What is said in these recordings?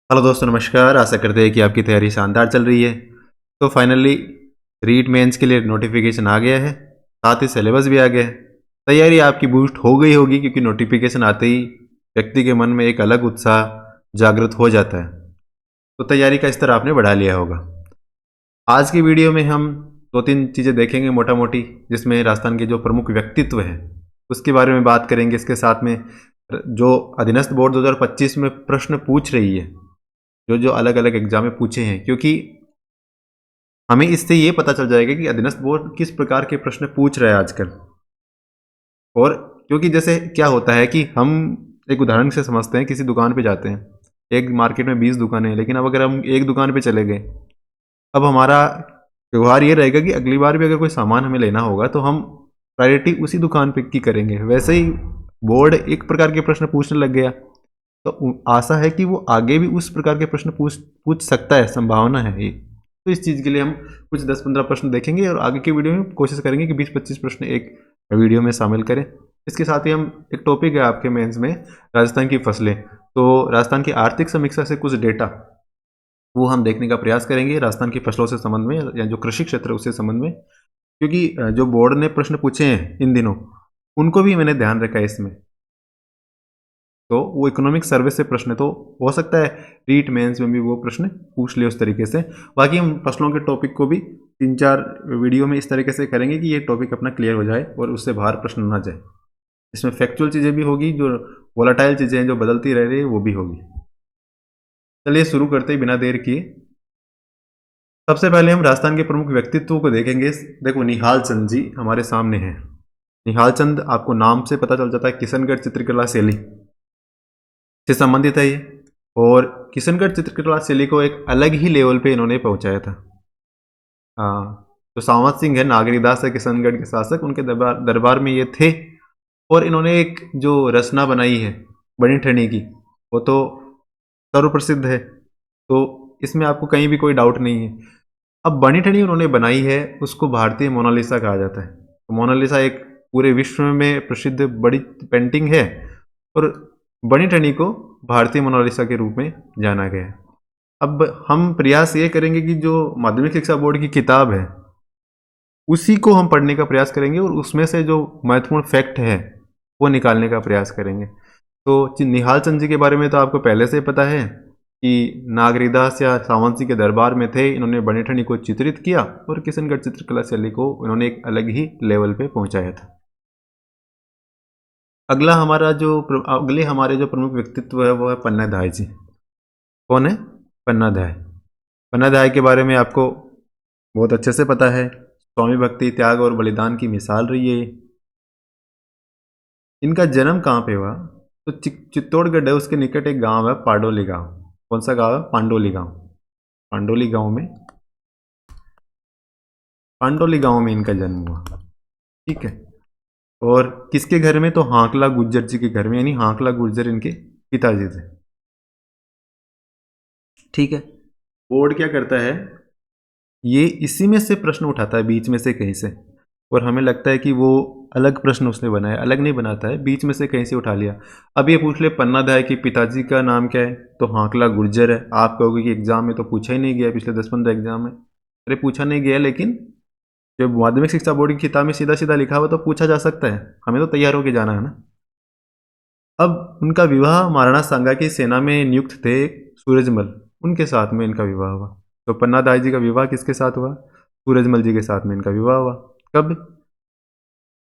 Hello दोस्तों, नमस्कार। आशा करते हैं कि आपकी तैयारी शानदार चल रही है। तो फाइनली रीट मेंस के लिए नोटिफिकेशन आ गया है, साथ ही सिलेबस भी आ गया है। तैयारी आपकी बूस्ट हो गई होगी क्योंकि नोटिफिकेशन आते ही व्यक्ति के मन में एक अलग उत्साह जागृत हो जाता है। तो तैयारी का स्तर आपने बढ़ा लिया होगा। आज की वीडियो में हम दो तीन चीज़ें देखेंगे मोटा मोटी, जिसमें राजस्थान के जो प्रमुख व्यक्तित्व हैं उसके बारे में बात करेंगे। इसके साथ में जो अधीनस्थ बोर्ड 2025 में प्रश्न पूछ रही है, जो जो अलग अलग एग्जाम में पूछे हैं, क्योंकि हमें इससे ये पता चल जाएगा कि अधीनस्थ बोर्ड किस प्रकार के प्रश्न पूछ रहा है आजकल। और क्योंकि जैसे क्या होता है कि हम एक उदाहरण से समझते हैं, किसी दुकान पे जाते हैं, एक मार्केट में 20 दुकानें हैं, लेकिन अब अगर हम एक दुकान पे चले गए, अब हमारा व्यवहार ये रहेगा कि अगली बार भी अगर कोई सामान हमें लेना होगा तो हम प्रायोरिटी उसी दुकान पे की करेंगे। वैसे ही बोर्ड एक प्रकार के प्रश्न पूछने लग गया, तो आशा है कि वो आगे भी उस प्रकार के प्रश्न पूछ पूछ सकता है, संभावना है ये। तो इस चीज़ के लिए हम कुछ 10-15 प्रश्न देखेंगे और आगे की वीडियो में कोशिश करेंगे कि 20-25 प्रश्न एक वीडियो में शामिल करें। इसके साथ ही हम एक टॉपिक है आपके मेंस में, राजस्थान की फसलें। तो राजस्थान की आर्थिक समीक्षा से कुछ डेटा वो हम देखने का प्रयास करेंगे राजस्थान की फसलों से संबंध में, या जो कृषि क्षेत्र है उससे संबंध में। क्योंकि जो बोर्ड ने प्रश्न पूछे हैं इन दिनों, उनको भी मैंने ध्यान रखा है इसमें। तो वो इकोनॉमिक सर्वे से प्रश्न, तो हो सकता है रीट मेंस में भी वो प्रश्न पूछ ले उस तरीके से। बाकी हम फसलों के टॉपिक को भी 3-4 वीडियो में इस तरीके से करेंगे कि ये टॉपिक अपना क्लियर हो जाए और उससे बाहर प्रश्न ना जाए। इसमें फैक्चुअल चीज़ें भी होगी, जो वोलाटाइल चीज़ें हैं जो बदलती रह रही है वो भी होगी। चलिए शुरू करते ही बिना देर किए। सबसे पहले हम राजस्थान के प्रमुख व्यक्तित्वों को देखेंगे। देखो, निहाल चंद जी हमारे सामने हैं। निहाल चंद आपको नाम से पता चल जाता है, किशनगढ़ चित्रकला शैली से संबंधित है ये। और किशनगढ़ चित्रकला शैली को एक अलग ही लेवल पे इन्होंने पहुंचाया था। हाँ, तो सावंत सिंह है, नागरीदास है किशनगढ़ के शासक, उनके दरबार दरबार में ये थे। और इन्होंने एक जो रचना बनाई है बनी ठनी की, वो तो सर्वप्रसिद्ध है। तो इसमें आपको कहीं भी कोई डाउट नहीं है। अब बनी ठनी उन्होंने बनाई है, उसको भारतीय मोनालिसा कहा जाता है। तो मोनालिसा एक पूरे विश्व में प्रसिद्ध बड़ी पेंटिंग है, और बनी ठनी को भारतीय मोनालिसा के रूप में जाना गया है। अब हम प्रयास ये करेंगे कि जो माध्यमिक शिक्षा बोर्ड की किताब है उसी को हम पढ़ने का प्रयास करेंगे, और उसमें से जो महत्वपूर्ण फैक्ट है वो निकालने का प्रयास करेंगे। तो निहाल चंद जी के बारे में तो आपको पहले से पता है कि नागरीदास या सावंत जी के दरबार में थे। इन्होंने बनी ठनी को चित्रित किया और किशनगढ़ चित्रकला शैली को इन्होंने एक अलग ही लेवल पे पहुंचाया था। अगले हमारे जो प्रमुख व्यक्तित्व है वो है पन्नाधाय जी। कौन है? पन्नाधाय। पन्नाधाय के बारे में आपको बहुत अच्छे से पता है, स्वामी भक्ति, त्याग और बलिदान की मिसाल रही है। इनका जन्म कहाँ पे हुआ? तो चित्तौड़गढ़ है, उसके निकट एक गांव है पांडोली गांव। कौन सा गांव है? पांडोली गांव। पांडोली गांव में, पांडोली गांव में इनका जन्म हुआ। ठीक है। और किसके घर में? तो हांकला गुज्जर जी के घर में, यानी हांकला गुज्जर इनके पिताजी थे। ठीक है। बोर्ड क्या करता है, ये इसी में से प्रश्न उठाता है, बीच में से कहीं से। और हमें लगता है कि वो अलग प्रश्न उसने बनाया, अलग नहीं बनाता है, बीच में से कहीं से उठा लिया। अब ये पूछ ले पन्नाधाय कि पिताजी का नाम क्या है, तो हांकला गुर्जर है। आप कहोगे कि एग्जाम में तो पूछा ही नहीं गया, पिछले 10-15 एग्जाम में। अरे पूछा नहीं गया, लेकिन जब माध्यमिक शिक्षा बोर्ड की किताब में सीधा सीधा लिखा हुआ तो पूछा जा सकता है, हमें तो तैयार होकर जाना है ना। अब उनका विवाह महाराणा सांगा की सेना में नियुक्त थे सूरजमल, उनके साथ में इनका विवाह हुआ। तो पन्नाधाय जी का विवाह किसके साथ हुआ? सूरजमल जी के साथ में इनका विवाह हुआ। कब?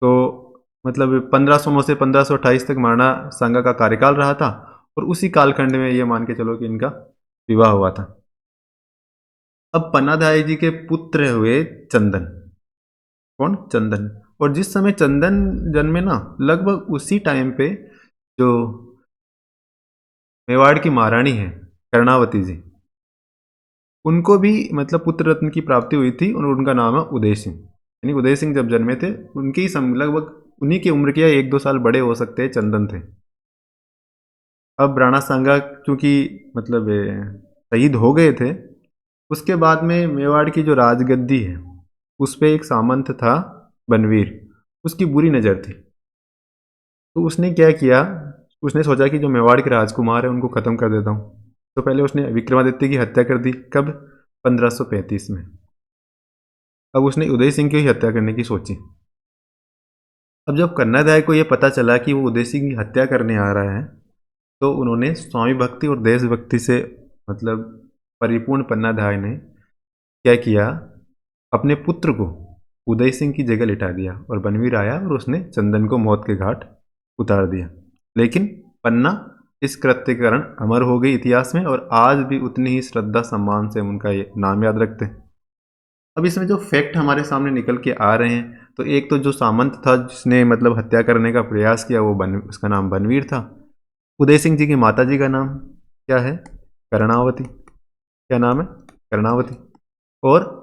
तो मतलब 1509 से 1528 तक महाराणा सांगा का कार्यकाल रहा था, और उसी कालखंड में ये मान के चलो कि इनका विवाह हुआ था। अब पन्नाधाय जी के पुत्र हुए चंदन। कौन? चंदन। और जिस समय चंदन जन्मे ना, लगभग उसी टाइम पे जो मेवाड़ की महारानी है कर्णावती जी, उनको भी मतलब पुत्र रत्न की प्राप्ति हुई थी, और उनका नाम है उदय सिंह। यानी उदय सिंह जब जन्मे थे, उनकी लगभग उन्हीं की उम्र के 1-2 साल बड़े हो सकते हैं चंदन थे। अब राणा सांगा चूंकि मतलब शहीद हो गए थे, उसके बाद में मेवाड़ की जो राजगद्दी है उस पर एक सामंत था बनवीर, उसकी बुरी नज़र थी। तो उसने क्या किया, उसने सोचा कि जो मेवाड़ के राजकुमार है उनको ख़त्म कर देता हूँ। तो पहले उसने विक्रमादित्य की हत्या कर दी, कब? 1535 में। अब उसने उदय सिंह की ही हत्या करने की सोची। अब जब कन्नादाय को यह पता चला कि वो उदय सिंह की हत्या करने आ रहा है, तो उन्होंने स्वामी भक्ति और देशभक्ति से मतलब परिपूर्ण पन्नादाय ने क्या किया, अपने पुत्र को उदय सिंह की जगह लिटा दिया और बनवीर आया और उसने चंदन को मौत के घाट उतार दिया। लेकिन पन्ना इस कृत्य के कारण अमर हो गई इतिहास में, और आज भी उतनी ही श्रद्धा सम्मान से हम उनका ये नाम याद रखते हैं। अब इसमें जो फैक्ट हमारे सामने निकल के आ रहे हैं, तो एक तो जो सामंत था जिसने मतलब हत्या करने का प्रयास किया, वो उसका नाम बनवीर था। उदय सिंह जी की माता जी का नाम क्या है? कर्णावती। क्या नाम है? कर्णावती। और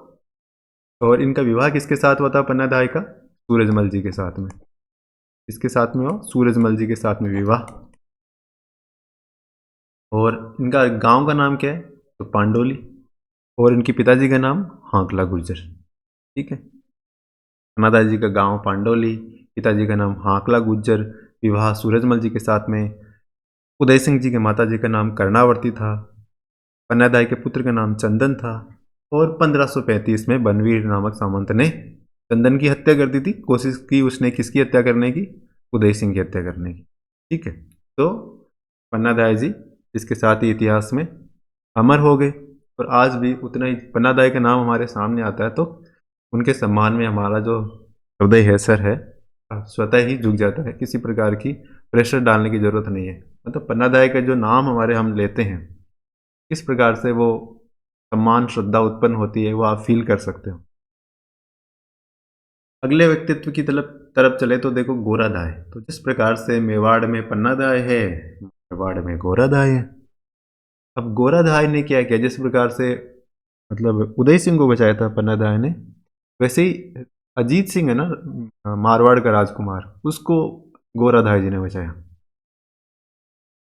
और इनका विवाह किसके साथ हुआ था पन्नादाय का? सूरजमल जी के साथ में। किसके साथ में हुआ? सूरजमल जी के साथ में विवाह। और इनका गांव का नाम क्या है? तो पांडोली। और इनके पिताजी का नाम हांकला गुर्जर। ठीक है, पन्नादाय जी का गांव पांडोली, पिताजी का नाम हांकला गुर्जर, विवाह सूरजमल जी के साथ में। उदय सिंह जी के माता जी का नाम कर्णावर्ती था, पन्नादाय के पुत्र का नाम चंदन था। और 1535 में बनवीर नामक सामंत ने चंदन की हत्या कर दी थी। कोशिश की उसने किसकी हत्या करने की? उदय सिंह की हत्या करने की। ठीक है, तो पन्नादाय जी इसके साथ ही इतिहास में अमर हो गए, और आज भी उतना ही पन्नादाय का नाम हमारे सामने आता है तो उनके सम्मान में हमारा जो हृदय है, सर है, स्वतः ही झुक जाता है। किसी प्रकार की प्रेशर डालने की जरूरत नहीं है। मतलब पन्नादाय का जो नाम हमारे हम लेते हैं, किस प्रकार से वो सम्मान श्रद्धा उत्पन्न होती है, वो आप फील कर सकते हो। अगले व्यक्तित्व की तरफ चले तो देखो गोरादाय। तो जिस प्रकार से मेवाड़ में पन्नादाय है, मेवाड़ में गोरादाय है। अब गोरादाय ने क्या किया, जिस प्रकार से मतलब उदय सिंह को बचाया था पन्नादाय ने, वैसे ही अजीत सिंह है ना, मारवाड़ का राजकुमार, उसको गोरादाय जी ने बचाया।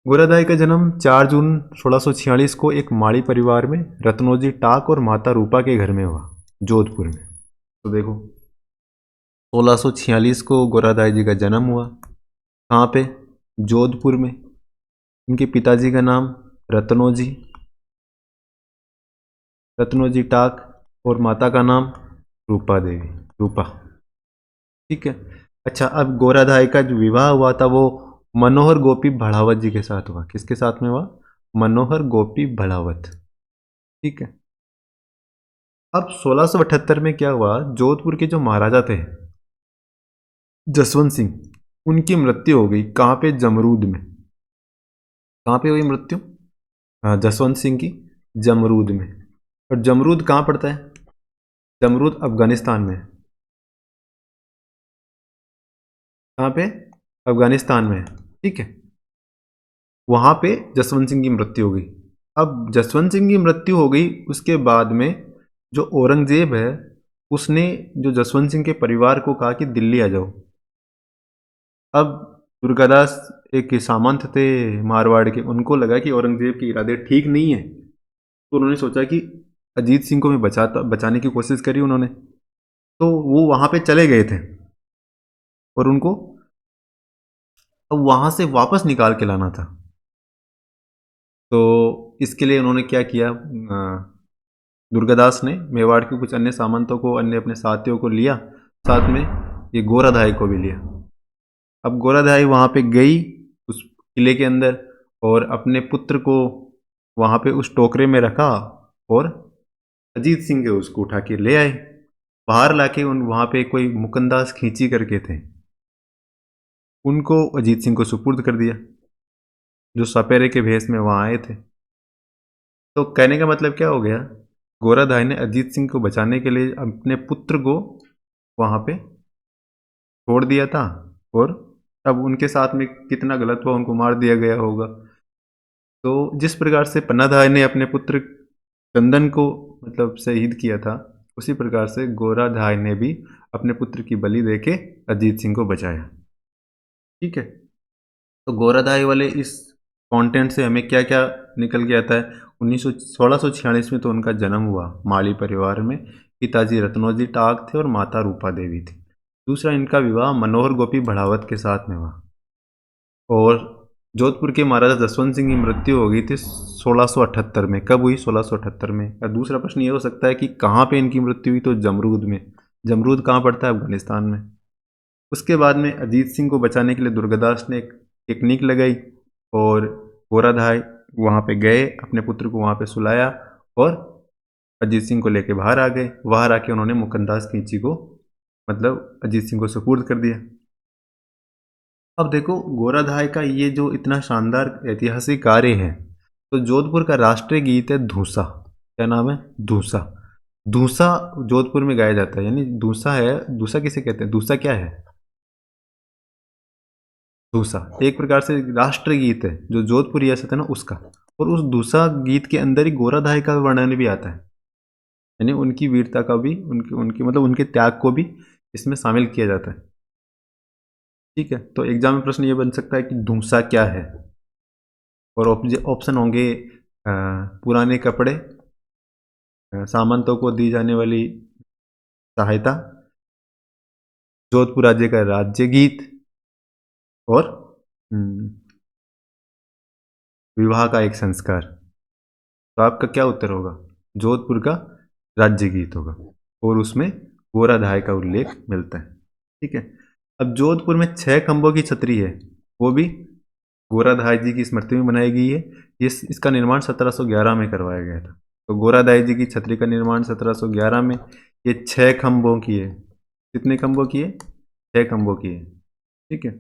गोरादाय का जन्म 4 जून 1646 को एक माड़ी परिवार में रत्नोजी टाक और माता रूपा के घर में हुआ, जोधपुर में। तो देखो 1646 को गोरादाय जी का जन्म हुआ। कहाँ पे? जोधपुर में। इनके पिताजी का नाम रत्नोजी टाक और माता का नाम रूपा देवी, रूपा। ठीक है। अच्छा, अब गोरादाय का जो विवाह हुआ था वो मनोहर गोपी बढ़ावत जी के साथ हुआ। किसके साथ में हुआ? मनोहर गोपी बढ़ावत। ठीक है। अब 1678 में क्या हुआ, जोधपुर के जो महाराजा थे जसवंत सिंह, उनकी मृत्यु हो गई। कहाँ पे? जमरूद में। कहाँ पे हुई मृत्यु? हाँ, जसवंत सिंह की जमरूद में। और जमरूद कहाँ पड़ता है? जमरूद अफगानिस्तान में। कहाँ पे? अफगानिस्तान में। ठीक है, वहाँ पे जसवंत सिंह की मृत्यु हो गई। अब जसवंत सिंह की मृत्यु हो गई, उसके बाद में जो औरंगजेब है उसने जो जसवंत सिंह के परिवार को कहा कि दिल्ली आ जाओ। अब दुर्गादास एक सामंत थे मारवाड़ के, उनको लगा कि औरंगजेब के इरादे ठीक नहीं है, तो उन्होंने सोचा कि अजीत सिंह को मैं बचाने की कोशिश करी उन्होंने। तो वो वहाँ पे चले गए थे और उनको अब वहाँ से वापस निकाल के लाना था। तो इसके लिए उन्होंने क्या किया, दुर्गादास ने मेवाड़ के कुछ अन्य सामंतों को, अन्य अपने साथियों को लिया, साथ में ये गोराधाई को भी लिया। अब गोराधाई वहाँ पे गई उस किले के अंदर और अपने पुत्र को वहाँ पे उस टोकरे में रखा और अजीत सिंह उसको उठा के ले आए। बाहर लाके उन वहाँ पे कोई मुकंदास खींची करके थे, उनको अजीत सिंह को सुपुर्द कर दिया, जो सपेरे के भेष में वहाँ आए थे। तो कहने का मतलब क्या हो गया, गोराधाई ने अजीत सिंह को बचाने के लिए अपने पुत्र को वहाँ पे छोड़ दिया था, और अब उनके साथ में कितना गलत हुआ, उनको मार दिया गया होगा। तो जिस प्रकार से पन्नाधाय ने अपने पुत्र चंदन को मतलब शहीद किया था, उसी प्रकार से गोराधाय ने भी अपने पुत्र की बलि देके अजीत सिंह को बचाया। ठीक है, तो गोराधाय वाले इस कंटेंट से हमें क्या क्या निकल के आता है। 1646 में तो उनका जन्म हुआ माली परिवार में, पिताजी रत्नोजी टाक थे और माता रूपा देवी थी। दूसरा, इनका विवाह मनोहर गोपी बढ़ावत के साथ में हुआ। और जोधपुर के महाराजा जसवंत सिंह की मृत्यु हो गई थी 1678 में। कब हुई? 1678 में। और दूसरा प्रश्न ये हो सकता है कि कहाँ पे इनकी मृत्यु हुई? तो जमरूद में। जमरूद कहाँ पड़ता है? अफगानिस्तान में। उसके बाद में अजीत सिंह को बचाने के लिए दुर्गादास ने एक टेक्निक लगाई और गोराधाय वहाँ पे गए, अपने पुत्र को वहाँ पे सुलाया और अजीत सिंह को लेके बाहर आ गए। बाहर आके उन्होंने मुकंदास खींची को मतलब अजीत सिंह को सुपुर्द कर दिया। अब देखो गोराधाय का ये जो इतना शानदार ऐतिहासिक कार्य है, तो जोधपुर का राष्ट्रीय गीत है धूसा। क्या नाम है? धूसा। धूसा जोधपुर में गाया जाता है, यानी धूसा है। धूसा किसे कहते हैं? धूसा क्या है? धूसा एक प्रकार से राष्ट्रीय गीत है जो जोधपुर रियासत है ना उसका। और उस धूसा गीत के अंदर ही गोराधाय का वर्णन भी आता है, यानी उनकी वीरता का भी, उनकी उनकी मतलब उनके त्याग को भी इसमें शामिल किया जाता है। ठीक है, तो एग्जाम में प्रश्न ये बन सकता है कि धूसा क्या है। और ऑप्शन होंगे पुराने कपड़े, सामंतों को दी जाने वाली सहायता, जोधपुर राज्य का राज्य गीत और विवाह का एक संस्कार। तो आपका क्या उत्तर होगा? जोधपुर का राज्य गीत होगा और उसमें गोराधाय का उल्लेख मिलता है। ठीक है, अब जोधपुर में 6 खंभों की छतरी है, वो भी गोराधाय जी की स्मृति में बनाई गई है। इसका निर्माण 1711 में करवाया गया था। तो गोराधाय जी की छतरी का निर्माण 1711 में, ये 6 खंभों की है। कितने खंभों की है? 6 खंभों की है। ठीक है,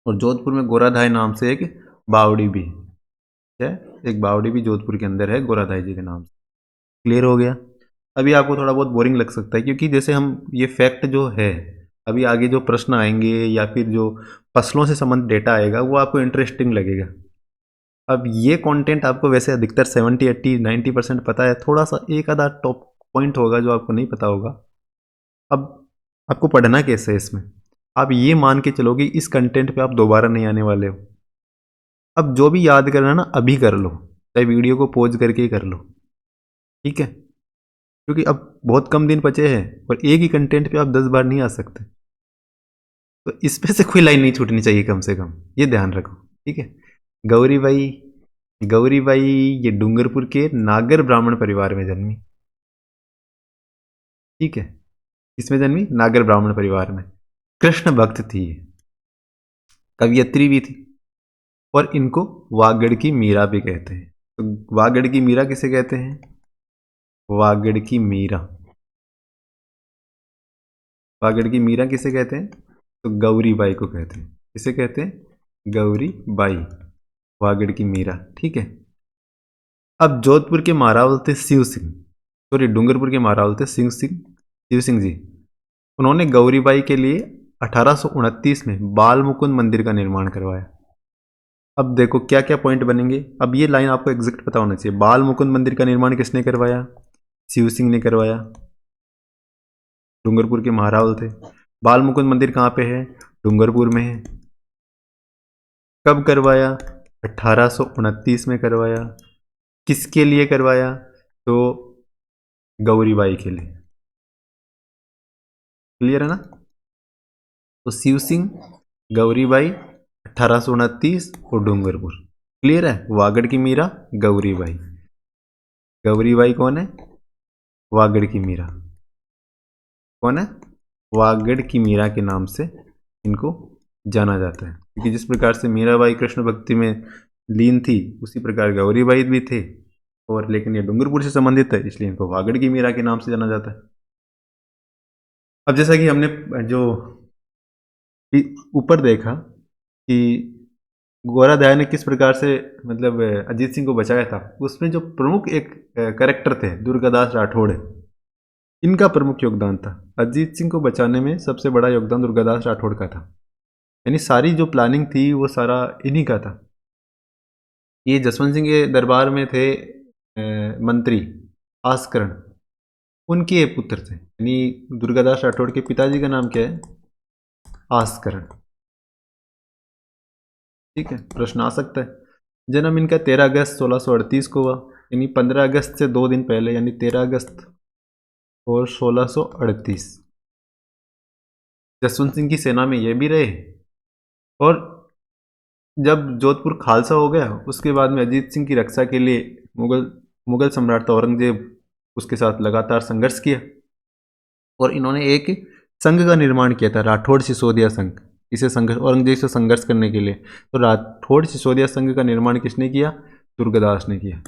और जोधपुर में गोराधाय नाम से एक बावड़ी भी है। एक बावड़ी भी जोधपुर के अंदर है गोराधाय जी के नाम से। क्लियर हो गया? अभी आपको थोड़ा बहुत बोरिंग लग सकता है क्योंकि जैसे हम ये फैक्ट जो है, अभी आगे जो प्रश्न आएंगे या फिर जो फसलों से संबंधित डेटा आएगा वो आपको इंटरेस्टिंग लगेगा। अब ये कंटेंट आपको वैसे अधिकतर 70 80 90% पता है, थोड़ा सा एक आधा टॉप पॉइंट होगा जो आपको नहीं पता होगा। अब आपको पढ़ना कैसे है इसमें? आप ये मान के चलो कि इस कंटेंट पे आप दोबारा नहीं आने वाले हो। अब जो भी याद करना ना अभी कर लो, चाहे वीडियो को पॉज करके ही कर लो। ठीक है, क्योंकि अब बहुत कम दिन बचे हैं और एक ही कंटेंट पे आप 10 बार नहीं आ सकते। तो इसमें से कोई लाइन नहीं छूटनी चाहिए कम से कम, ये ध्यान रखो। ठीक है, गौरीबाई। गौरीबाई ये डूंगरपुर के नागर ब्राह्मण परिवार में जन्मी। ठीक है, किसमें जन्मी? नागर ब्राह्मण परिवार में। कृष्ण भक्त थी, कवियत्री भी थी और इनको वागड़ की मीरा भी कहते हैं। तो वागड़ की मीरा किसे कहते हैं? वागड़ की मीरा। वागड़ की मीरा किसे कहते हैं? तो गौरी बाई को कहते हैं। किसे कहते हैं? गौरी बाई। वागड़ की मीरा। ठीक है, अब जोधपुर के महारावल थे शिव सिंह, सॉरी डूंगरपुर के महारावल थे शिव सिंह जी। उन्होंने गौरीबाई के लिए 1829 में बाल मुकुंद मंदिर का निर्माण करवाया। अब देखो क्या क्या पॉइंट बनेंगे। अब ये लाइन आपको एग्जैक्ट पता होना चाहिए। बाल मुकुंद मंदिर का निर्माण किसने करवाया? शिव सिंह ने करवाया, डूंगरपुर के महारावल थे। बाल मुकुंद मंदिर कहाँ पे है? डूंगरपुर में है। कब करवाया? 1829 में करवाया। किसके लिए करवाया? तो गौरीबाई के लिए। क्लियर है ना? तो शिव सिंह, गौरीबाई, 1829 और डूंगरपुर। क्लियर है? वागड़ की मीरा, गौरीबाई। गौरीबाई कौन है? वागड़ की मीरा। कौन है? वागड़ की मीरा के नाम से इनको जाना जाता है, क्योंकि जिस प्रकार से मीराबाई कृष्ण भक्ति में लीन थी उसी प्रकार गौरीबाई भी थे, और लेकिन ये डूंगरपुर से संबंधित है इसलिए इनको वागड़ की मीरा के नाम से जाना जाता है। अब जैसा कि हमने जो ऊपर देखा कि गोराधाय ने किस प्रकार से मतलब अजीत सिंह को बचाया था, उसमें जो प्रमुख एक कैरेक्टर थे दुर्गादास राठौड़, इनका प्रमुख योगदान था। अजीत सिंह को बचाने में सबसे बड़ा योगदान दुर्गादास राठौड़ का था, यानी सारी जो प्लानिंग थी वो सारा इन्हीं का था। ये जसवंत सिंह के दरबार में थे मंत्री आस्करण, उनके ये पुत्र थे, यानी दुर्गादास राठौड़ के पिताजी का नाम क्या है? आस्करण। ठीक है, प्रश्न आ सकता है। जन्म इनका 13 अगस्त 1638 को हुआ, यानी 15 अगस्त से 2 दिन पहले, यानी 13 अगस्त और 1638। जसवंत सिंह की सेना में ये भी रहे और जब जोधपुर खालसा हो गया उसके बाद में अजीत सिंह की रक्षा के लिए मुगल सम्राट औरंगजेब उसके साथ लगातार संघर्ष किया और इन्होंने एक संघ का निर्माण किया था, राठौड़ सिसोदिया संघ। इसे संघर्ष औरंगजेब से संघर्ष करने के लिए। तो राठौड़ सिसोदिया संघ का निर्माण किसने किया? दुर्गादास ने किया।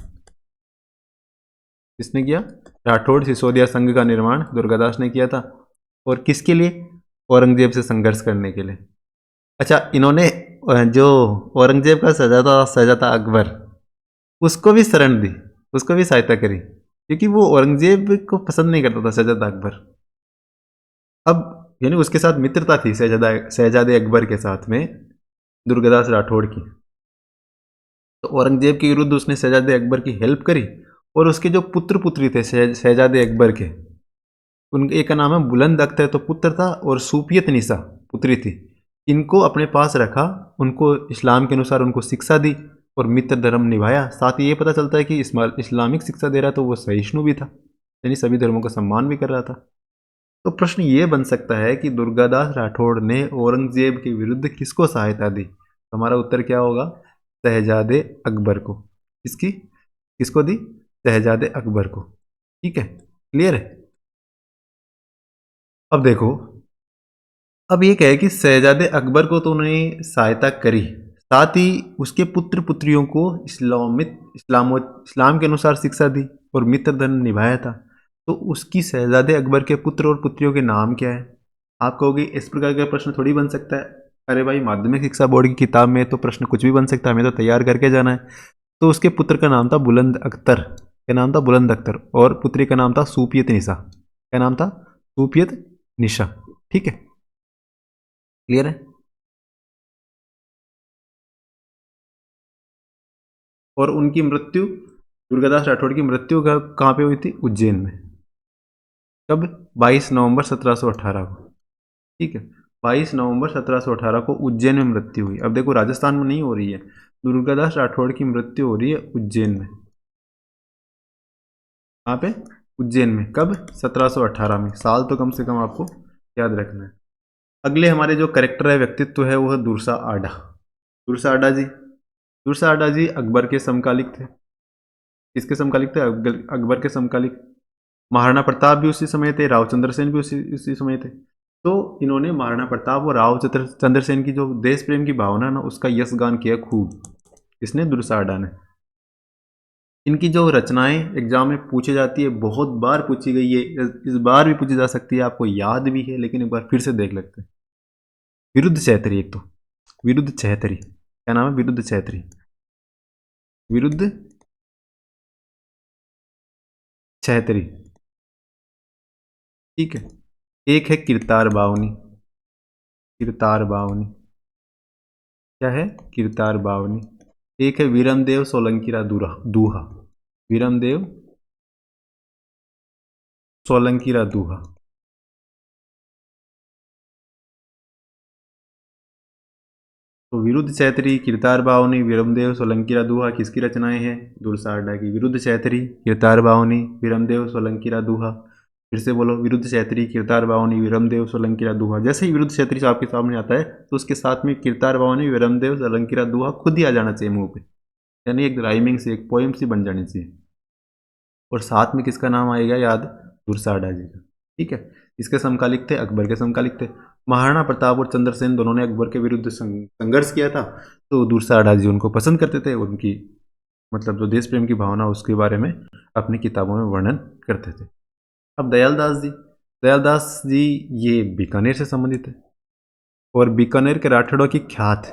किसने किया? राठौड़ सिसोदिया संघ का निर्माण दुर्गादास ने किया था। और किसके लिए? औरंगजेब से संघर्ष करने के लिए। अच्छा, इन्होंने जो औरंगजेब का शहजादा अकबर, उसको भी शरण दी, उसको भी सहायता करी, क्योंकि वो औरंगजेब को पसंद नहीं करता था शहजादा अकबर। अब यानी उसके साथ मित्रता थी शहजादे अकबर के साथ में दुर्गादास राठौड़ की। तो औरंगजेब के विरुद्ध उसने शहजादे अकबर की हेल्प करी। और उसके जो पुत्र पुत्री थे शहजादे अकबर के, उन एक का नाम है बुलंद अख्तर तो पुत्र था, और सूफियत निसा पुत्री थी। इनको अपने पास रखा, उनको इस्लाम के अनुसार उनको शिक्षा दी और मित्र धर्म निभाया। साथ ही ये पता चलता है कि इस्लामिक शिक्षा दे रहा तो वो सहिष्णु भी था, यानी सभी धर्मों का सम्मान भी कर रहा था। तो प्रश्न ये बन सकता है कि दुर्गादास राठौड़ ने औरंगजेब के विरुद्ध किसको सहायता दी? तो हमारा उत्तर क्या होगा? शहजादे अकबर को। किसको दी? शहजादे अकबर को। ठीक है, क्लियर है? अब देखो, अब ये कहे कि शहजादे अकबर को तो उन्होंने सहायता करी, साथ ही उसके पुत्र पुत्रियों को इस्लाम के अनुसार शिक्षा दी और मित्र धर्म निभाया था। तो उसकी शहजादे अकबर के पुत्र और पुत्रियों के नाम क्या है? आप कहोगे इस प्रकार का प्रश्न थोड़ी बन सकता है। अरे भाई, माध्यमिक शिक्षा बोर्ड की किताब में तो प्रश्न कुछ भी बन सकता है, हमें तो तैयार करके जाना है। तो उसके पुत्र का नाम था बुलंद अख्तर। क्या नाम था? बुलंद अख्तर। और पुत्री का नाम था सूफियत निशा। क्या नाम था? सूफियत निशा। ठीक है, क्लियर है? और उनकी मृत्यु, दुर्गादास राठौड़ की मृत्यु कहाँ पे हुई थी? उज्जैन में। कब? 22 नवंबर 1718 को। ठीक है, 22 नवंबर 1718 को उज्जैन में मृत्यु हुई। अब देखो, राजस्थान में नहीं हो रही है, दुर्गादास राठौड़ की मृत्यु हो रही है उज्जैन में। कहाँ पे? उज्जैन में। कब? 1718 में। साल तो कम से कम आपको याद रखना है। अगले हमारे जो करेक्टर है, व्यक्तित्व है, वो है दुर्सा आडा। दुर्सा आडा जी, दुर्सा आडा जी अकबर के समकालिक थे। किसके समकालिक थे? अकबर के समकालिक। महाराणा प्रताप भी उसी समय थे, राव चंद्रसेन भी उसी समय थे। तो इन्होंने महाराणा प्रताप और राव चंद्रसेन की जो देश प्रेम की भावना ना, उसका यश गान किया खूब। इसने? दुर्साडा ने। इनकी जो रचनाएं एग्जाम में पूछी जाती है, बहुत बार पूछी गई है, इस बार भी पूछी जा सकती है, आपको याद भी है, लेकिन एक बार फिर से देख लेते हैं। विरुद्ध चैतरी। एक तो विरुद्ध चैतरी, क्या नाम है? विरुद्ध चैतरी। विरुद्ध चैतरी। ठीक है। एक है किरतार बावनी। किरतार बावनी क्या है? किरतार बावनी। एक है वीरमदेव सोलंकीरा दूहा। वीरमदेव सोलंकीरा दूहा। तो विरुद्ध चैतरी, किरतार बावनी, वीरमदेव सोलंकीरा दूहा किसकी रचनाएं हैं? दुर्साडा की। विरुद्ध चैतरी, किरतार बावनी, वीरमदेव सोलंकीरा दूहा। फिर से बोलो, विरुद्ध चैतरी, किरतार बावनी, वीरमदेव सोलंकीरा दूहा। जैसे ही विरुद्ध चैतरी आपके सामने आता है, तो उसके साथ में किरतार बावनी, वीरमदेव सोलंकीरा दूहा खुद ही आ जाना चाहिए मुंह पे, यानी एक राइमिंग से एक पोएम सी बन जानी चाहिए। और साथ में किसका नाम आएगा याद? दुर्साडा जी का। ठीक है, इसके समकालिक थे, अकबर के समकालिक थे। महाराणा प्रताप और चंद्रसेन दोनों ने अकबर के विरुद्ध संघर्ष किया था, तो दुर्साडा जी उनको पसंद करते थे। उनकी मतलब जो देश प्रेम की भावना, उसके बारे में अपनी किताबों में वर्णन करते थे। अब दयालदास जी, दयालदास जी ये बीकानेर से संबंधित है, और बीकानेर के राठौड़ों की ख्यात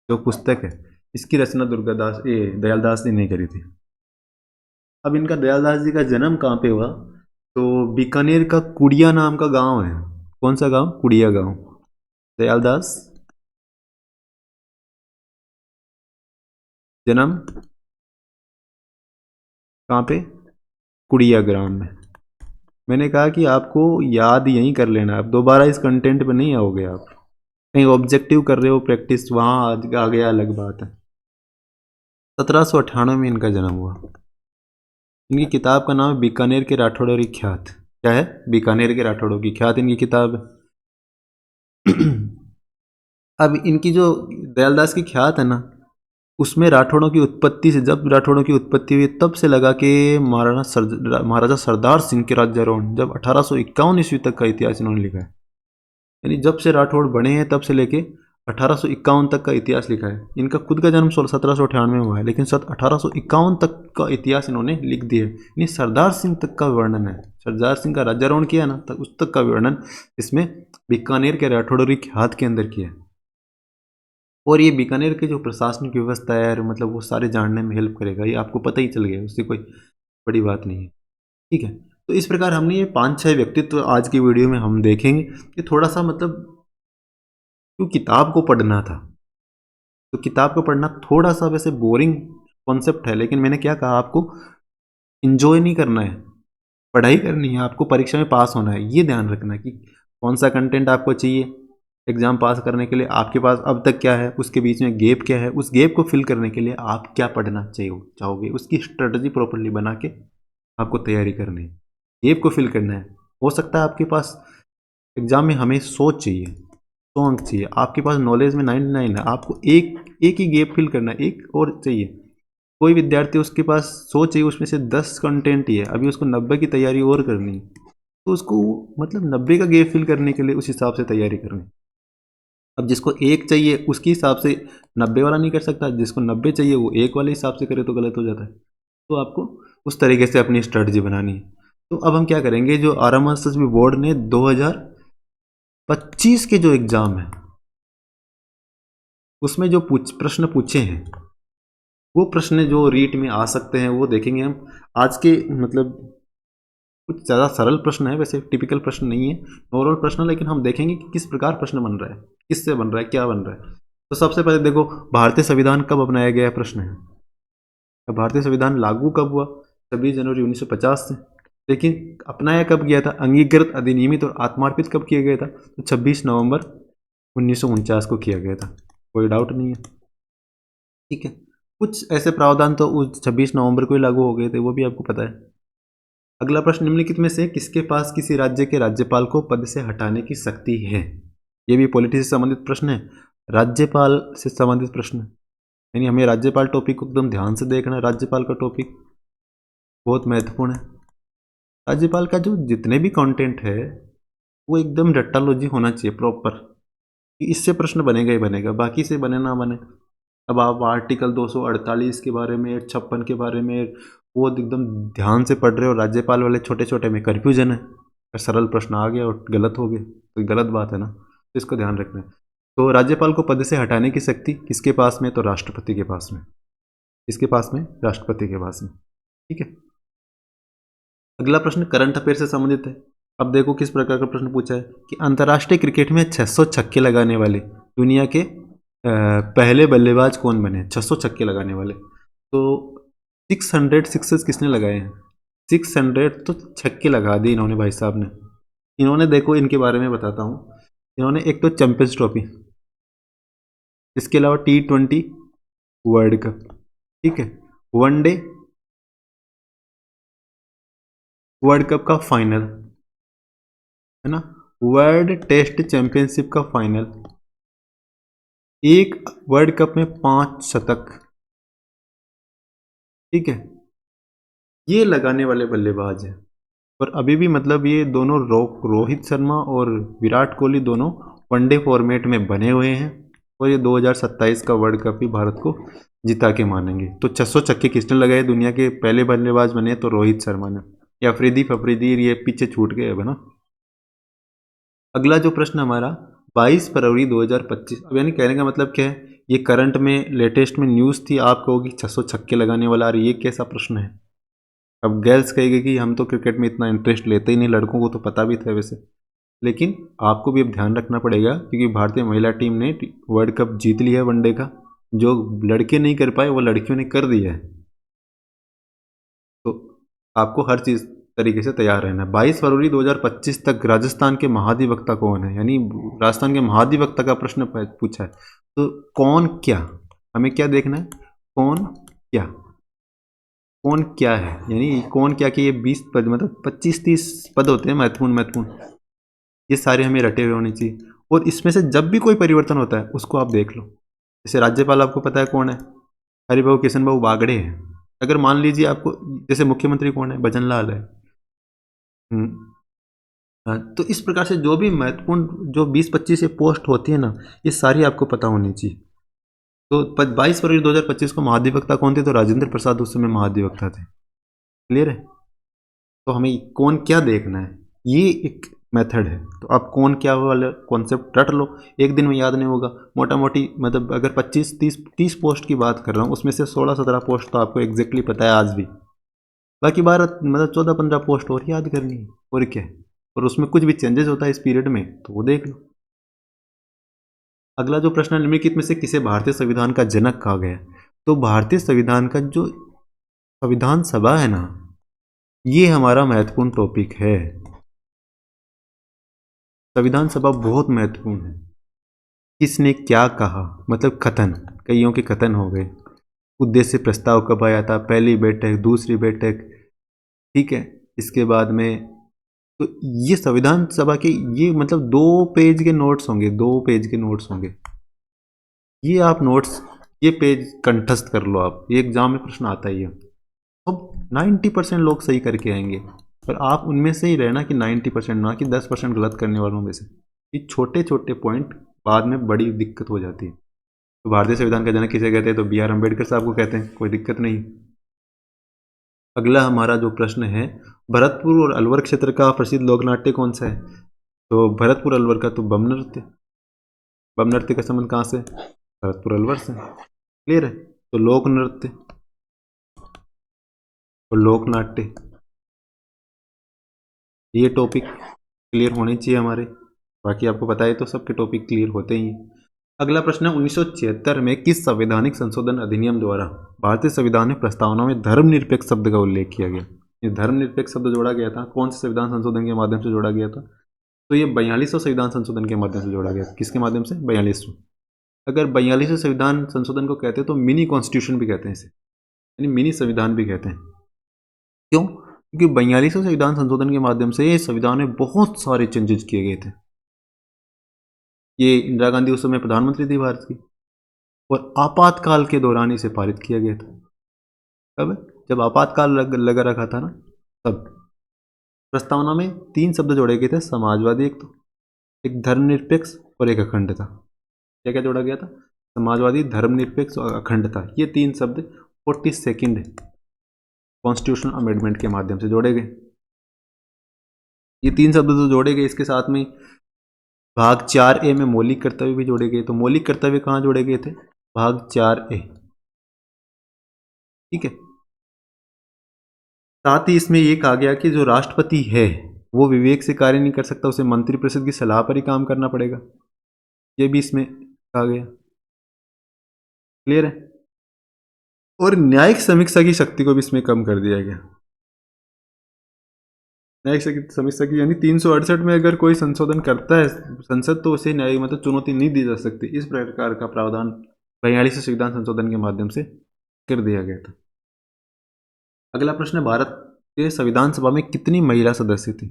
जो पुस्तक है, इसकी रचना दयालदास जी ने करी थी। अब इनका, दयालदास जी का जन्म कहाँ पे हुआ? तो बीकानेर का कुड़िया नाम का गांव है। कौन सा गांव? कुड़िया गांव। दयालदास जन्म कहाँ पे? कुड़िया ग्राम में। मैंने कहा कि आपको याद यहीं कर लेना, आप दोबारा इस कंटेंट पे नहीं आओगे। आप कहीं ऑब्जेक्टिव कर रहे हो, प्रैक्टिस, वहाँ आ गया अलग बात है। 1798 में इनका जन्म हुआ। इनकी किताब का नाम है बीकानेर के राठौड़ों की ख्यात। क्या है? बीकानेर के राठौड़ों की ख्यात इनकी किताब है। अब इनकी जो दयालदास की ख्यात है ना, उसमें राठौड़ों की उत्पत्ति से, जब राठौड़ों की उत्पत्ति हुई तब से लगा के महाराजा सरदार सिंह के राज्यारोहण, जब 1851 ईस्वी तक का इतिहास इन्होंने लिखा है। यानी जब से राठौड़ बने हैं तब से लेके 1851 तक का इतिहास लिखा है। इनका खुद का जन्म 1798 में हुआ है, लेकिन 1851 तक का इतिहास इन्होंने लिख दिया है। यानी सरदार सिंह तक का वर्णन है, सरदार सिंह का राज्यारोहण किया ना, तक उस तक का वर्णन इसमें बीकानेर के राठौड़ी ख्यात के अंदर किया है। और ये बीकानेर की जो प्रशासनिक व्यवस्था है, मतलब वो सारे जानने में हेल्प करेगा, ये आपको पता ही चल गया, उससे कोई बड़ी बात नहीं है। ठीक है, तो इस प्रकार हमने ये 5-6 व्यक्तित्व आज की वीडियो में हम देखेंगे कि थोड़ा सा मतलब क्यों किताब को पढ़ना था। तो किताब को पढ़ना थोड़ा सा वैसे बोरिंग कॉन्सेप्ट है, लेकिन मैंने क्या कहा, आपको इंजॉय नहीं करना है, पढ़ाई करनी है, आपको परीक्षा में पास होना है। ये ध्यान रखना है कि कौन सा कंटेंट आपको चाहिए एग्ज़ाम पास करने के लिए, आपके पास अब तक क्या है, उसके बीच में गैप क्या है, उस गैप को फिल करने के लिए आप क्या पढ़ना चाहोगे, उसकी स्ट्रेटजी प्रॉपरली बना के आपको तैयारी करनी है, गैप को फिल करना है। हो सकता है आपके पास एग्ज़ाम में हमें 100 चाहिए, 100 अंक चाहिए, आपके पास नॉलेज में 99 है, आपको एक ही गैप फिल करना है, एक और चाहिए। कोई विद्यार्थी उसके पास 100 चाहिए, उसमें से 10 कंटेंट ही है, अभी उसको 90 की तैयारी और करनी है, तो उसको मतलब 90 का गैप फिल करने के लिए उस हिसाब से तैयारी करनी। अब जिसको एक चाहिए उसके हिसाब से 90 वाला नहीं कर सकता, जिसको 90 चाहिए वो एक वाले हिसाब से करे तो गलत हो जाता है। तो आपको उस तरीके से अपनी स्ट्रेटजी बनानी है। तो अब हम क्या करेंगे, जो RMSSB बोर्ड ने 2025 के जो एग्ज़ाम है उसमें जो प्रश्न पूछे हैं, वो प्रश्न जो रीट में आ सकते हैं वो देखेंगे हम। आज के मतलब कुछ ज़्यादा सरल प्रश्न है, वैसे टिपिकल प्रश्न नहीं है, नॉर्मल प्रश्न, लेकिन हम देखेंगे कि किस प्रकार प्रश्न बन रहा है, किससे बन रहा है, क्या बन रहा है। तो सबसे पहले देखो, भारतीय संविधान कब बनाया गया प्रश्न है। अब भारतीय संविधान लागू कब हुआ, 26 जनवरी 1950 से। लेकिन अपनाया कब गया था, अंगीकृत, अधिनियमित और आत्मार्पित कब किया गया था, तो 26 नवंबर 1949 को किया गया था। कोई डाउट नहीं है, ठीक है। कुछ ऐसे प्रावधान तो उस 26 नवंबर को ही लागू हो गए थे, वो भी आपको पता है। अगला प्रश्न, निम्नलिखित में से किसके पास किसी राज्य के राज्यपाल को पद से हटाने की शक्ति है। ये भी पॉलिटी से संबंधित प्रश्न है, राज्यपाल से संबंधित प्रश्न है, यानी हमें राज्यपाल टॉपिक को एकदम ध्यान से देखना है। राज्यपाल का टॉपिक बहुत महत्वपूर्ण है। राज्यपाल का जो जितने भी कंटेंट है वो एकदम रट्टालोजी होना चाहिए प्रॉपर, कि इससे प्रश्न बनेगा ही बनेगा, बाकी से बने ना बने। अब आप आर्टिकल 248 के बारे में, 56 के बारे में वो एकदम ध्यान से पढ़ रहे हो, राज्यपाल वाले छोटे छोटे में कन्फ्यूजन है, अगर सरल प्रश्न आ गया और गलत हो गया तो गलत बात है ना, तो इसको ध्यान रखना है। तो राज्यपाल को पद से हटाने की शक्ति किसके पास में, तो राष्ट्रपति के पास में। किसके पास में, राष्ट्रपति के पास में, ठीक है। अगला प्रश्न करंट अफेयर से संबंधित है। अब देखो किस प्रकार का प्रश्न पूछा है कि अंतर्राष्ट्रीय क्रिकेट में 600 छक्के लगाने वाले दुनिया के पहले बल्लेबाज कौन बने, 600 छक्के लगाने वाले। तो 600 सिक्सेस किसने लगाए हैं, 600 तो छक्के लगा दिए इन्होंने भाई साहब ने। इन्होंने देखो, इनके बारे में बताता हूँ, इन्होंने एक तो चैंपियंस ट्रॉफी, इसके अलावा T20 वर्ल्ड कप, ठीक है, वनडे वर्ल्ड कप का फाइनल, है ना, वर्ल्ड टेस्ट चैंपियनशिप का फाइनल, एक वर्ल्ड कप में 5 शतक, ठीक है, ये लगाने वाले बल्लेबाज हैं। और अभी भी मतलब ये दोनों रोहित शर्मा और विराट कोहली दोनों वनडे फॉर्मेट में बने हुए हैं, और ये 2027 का वर्ल्ड कप भी भारत को जिता के मानेंगे। तो 600 छक्के किसने लगाए, दुनिया के पहले बल्लेबाज बने तो रोहित शर्मा ने, या अफरीदी ये पीछे छूट गए अब, है ना। अगला जो प्रश्न हमारा 22 फरवरी 2025, अब यानी कहने का मतलब क्या है, ये करंट में लेटेस्ट में न्यूज़ थी, आप कहोगे 600 छक्के लगाने वाला, और ये कैसा प्रश्न है। अब गर्ल्स कहेगी कि हम तो क्रिकेट में इतना इंटरेस्ट लेते ही नहीं, लड़कों को तो पता भी था वैसे, लेकिन आपको भी अब ध्यान रखना पड़ेगा, क्योंकि भारतीय महिला टीम ने वर्ल्ड कप जीत लिया है वनडे का। जो लड़के नहीं कर पाए वो लड़कियों ने कर दिया है, तो आपको हर चीज़ तरीके से तैयार रहना है। 22 फरवरी 2025 तक राजस्थान के महाधिवक्ता कौन है, यानी राजस्थान के महाधिवक्ता का प्रश्न पूछा है। तो कौन क्या, हमें क्या देखना है, कौन क्या, कौन क्या है, यानी कौन क्या के ये 20 पद, मतलब 25-30 पद होते हैं महत्वपूर्ण, ये सारे हमें रटे हुए होने चाहिए। और इसमें से जब भी कोई परिवर्तन होता है उसको आप देख लो। जैसे राज्यपाल आपको पता है कौन है, हरिभाऊ किशन बाबू बागड़े हैं। अगर मान लीजिए आपको, जैसे मुख्यमंत्री कौन है, भजन लाल है। हाँ, तो इस प्रकार से जो भी महत्वपूर्ण जो 20-25 ये पोस्ट होती है ना, ये सारी आपको पता होनी चाहिए। तो 22 फरवरी 2025 को महाधिवक्ता कौन थे? तो राजेंद्र प्रसाद उस समय महाधिवक्ता थे। क्लियर है? तो हमें कौन क्या देखना है, ये एक मेथड है। तो आप कौन क्या वाला कॉन्सेप्ट रट लो, एक दिन में याद नहीं होगा। मोटा मोटी मतलब अगर 25-30 पोस्ट की बात कर रहा हूँ, उसमें से 16-17 पोस्ट तो आपको एग्जैक्टली पता है आज भी। बाकी 12 मतलब 14-15 पोस्ट और याद करनी है, और क्या है। और उसमें कुछ भी चेंजेस होता है इस पीरियड में तो वो देख लो। अगला जो प्रश्न है, निम्नलिखित में से किसे भारतीय संविधान का जनक कहा गया? तो भारतीय संविधान का जो संविधान सभा है ना, ये हमारा महत्वपूर्ण टॉपिक है। संविधान सभा बहुत महत्वपूर्ण है। किसने क्या कहा, मतलब कथन, कईयों के कथन हो गए। उद्देश्य प्रस्ताव कब आया था, पहली बैठक, दूसरी बैठक, ठीक है। इसके बाद में तो ये संविधान सभा के ये मतलब 2 पेज के नोट्स होंगे, 2 पेज के नोट्स होंगे। ये आप नोट्स, ये पेज कंठस्थ कर लो आप, ये एग्जाम में प्रश्न आता ही है। अब 90% लोग सही करके आएंगे, पर आप उनमें से ही रहना कि 90%, ना कि 10% गलत करने वालों में से। ये छोटे छोटे पॉइंट बाद में बड़ी दिक्कत हो जाती है। तो भारतीय संविधान का जनक किसे कहते हैं? तो बी आर अम्बेडकर साहब को कहते हैं, कोई दिक्कत नहीं। अगला हमारा जो प्रश्न है, भरतपुर और अलवर क्षेत्र का प्रसिद्ध लोक नाट्य कौन सा है? तो भरतपुर अलवर का तो बम नृत्य। बम नृत्य का संबंध कहाँ से? भरतपुर अलवर से। क्लियर है? तो लोक नृत्य और लोक नाट्य, ये टॉपिक क्लियर होने चाहिए हमारे। बाकी आपको पता है तो सबके टॉपिक क्लियर होते ही हैं। अगला प्रश्न है, 1976 में किस संवैधानिक संशोधन अधिनियम द्वारा भारतीय संविधान में प्रस्तावना में धर्मनिरपेक्ष शब्द का उल्लेख किया गया? ये धर्मनिरपेक्ष शब्द जोड़ा गया था, कौन से संविधान संशोधन के माध्यम से जोड़ा गया था? तो ये 42वां संविधान संशोधन के माध्यम से जोड़ा गया। किसके माध्यम से? 42वां। अगर 42वें संविधान संशोधन को कहते हैं तो मिनी कॉन्स्टिट्यूशन भी कहते हैं इसे, यानी मिनी संविधान भी कहते हैं। क्यों? क्योंकि 42वें संविधान संशोधन के माध्यम से संविधान में बहुत सारे चेंजेस किए गए थे। ये इंदिरा गांधी उस समय प्रधानमंत्री थी भारत की, और आपातकाल के दौरान इसे पारित किया गया था। कब? जब आपातकाल लगा रखा था ना, तब। प्रस्तावना में 3 शब्द जोड़े गए थे, समाजवादी एक धर्मनिरपेक्ष और एक अखंडता। क्या क्या जोड़ा गया था? समाजवादी, धर्मनिरपेक्ष और अखंडता। ये 3 शब्द 42nd कॉन्स्टिट्यूशनल अमेंडमेंट के माध्यम से जोड़े गए। ये 3 शब्द तो जोड़े गए, इसके साथ में भाग 4A में मौलिक कर्तव्य भी जोड़े गए। तो मौलिक कर्तव्य कहाँ जोड़े गए थे? भाग 4A। ठीक है। साथ ही इसमें ये कहा गया कि जो राष्ट्रपति है वो विवेक से कार्य नहीं कर सकता, उसे मंत्रिपरिषद की सलाह पर ही काम करना पड़ेगा। ये भी इसमें कहा गया। क्लियर है? और न्यायिक समीक्षा की शक्ति को भी इसमें कम कर दिया गया। न्यायिक समीक्षा की, यानी 368 में अगर कोई संशोधन करता है संसद, तो उसे न्यायिक मतलब चुनौती नहीं दी जा सकती। इस प्रकार का प्रावधान 42वें संविधान संशोधन के माध्यम से कर दिया गया था। अगला प्रश्न है, भारत के संविधान सभा में कितनी महिला सदस्य थी?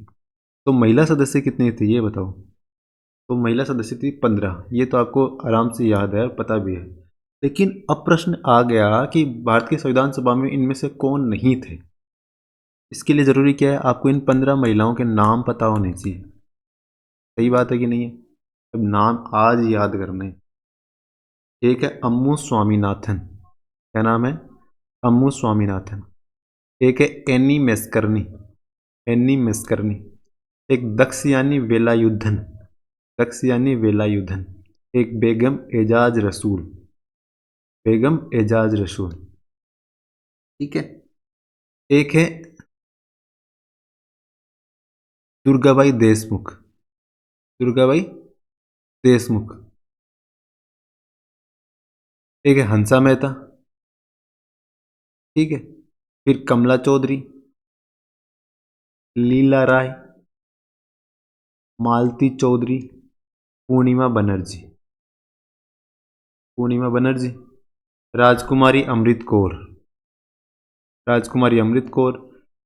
तो महिला सदस्य कितनी थी ये बताओ। तो महिला सदस्य थी 15। ये तो आपको आराम से याद है, पता भी है। लेकिन अब प्रश्न आ गया कि भारत की संविधान सभा में इनमें से कौन नहीं थे। इसके लिए ज़रूरी क्या है? आपको इन 15 महिलाओं के नाम पता होने चाहिए। सही बात है कि नहीं है? अब नाम आज याद करने। एक है अम्मू स्वामीनाथन। क्या नाम है? अम्मू स्वामीनाथन। एक है एनी मेस्करनी। एनी मेस्करनी। एक दक्षयानी वेलायुधन। दक्षयानी वेलायुधन। एक बेगम एजाज रसूल। बेगम एजाज रसूल। ठीक है। एक है दुर्गाबाई देशमुख। दुर्गाबाई देशमुख। एक है हंसा मेहता। ठीक है। फिर कमला चौधरी, लीला राय, मालती चौधरी, पूर्णिमा बनर्जी। पूर्णिमा बनर्जी। राजकुमारी अमृत कौर। राजकुमारी अमृत कौर,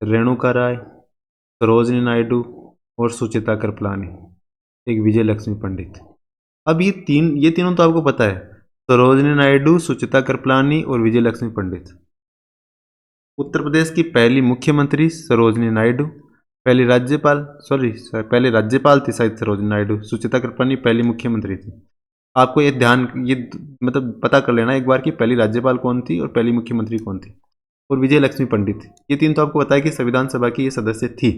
रेणुका राय, सरोजनी नायडू और सुचिता कृपलानी। एक विजय लक्ष्मी पंडित। अब ये तीनों तो आपको पता है। सरोजिनी नायडू, सुचिता कृपलानी और विजय लक्ष्मी पंडित। उत्तर प्रदेश की पहली मुख्यमंत्री सरोजिनी नायडू, पहली राज्यपाल थी शायद सरोजिनी नायडू, सुचिता कृपलानी पहली मुख्यमंत्री थी। आपको ये मतलब पता कर लेना एक बार कि पहली राज्यपाल कौन थी और पहली मुख्यमंत्री कौन थी। और विजय लक्ष्मी पंडित, ये तीन तो आपको बताया कि संविधान सभा की ये सदस्य थी,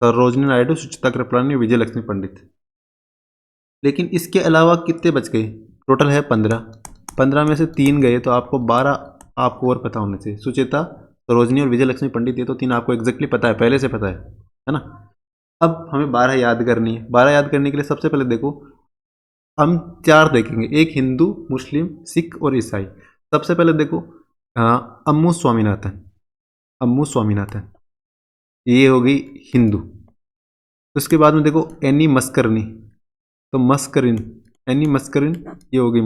सरोजिनी नायडू, सुचिता कृपलानी, विजय लक्ष्मी पंडित। लेकिन इसके अलावा कितने बच गए? टोटल है 15 में से 3 गए, तो आपको 12 आपको और पता होने चाहिए। सुचिता, सरोजिनी और विजय लक्ष्मी पंडित, ये तो 3 आपको एग्जैक्टली पता है, पहले से पता है ना। अब हमें 12 याद करनी है। 12 याद करने के लिए सबसे पहले देखो, हम 4 देखेंगे, एक हिंदू, मुस्लिम, सिख और ईसाई। सबसे पहले देखो अम्मू स्वामीनाथन, ये हो गई हिंदू। उसके बाद में देखो एनी मस्करनी, तो एनी मस्करिन, ये हो गई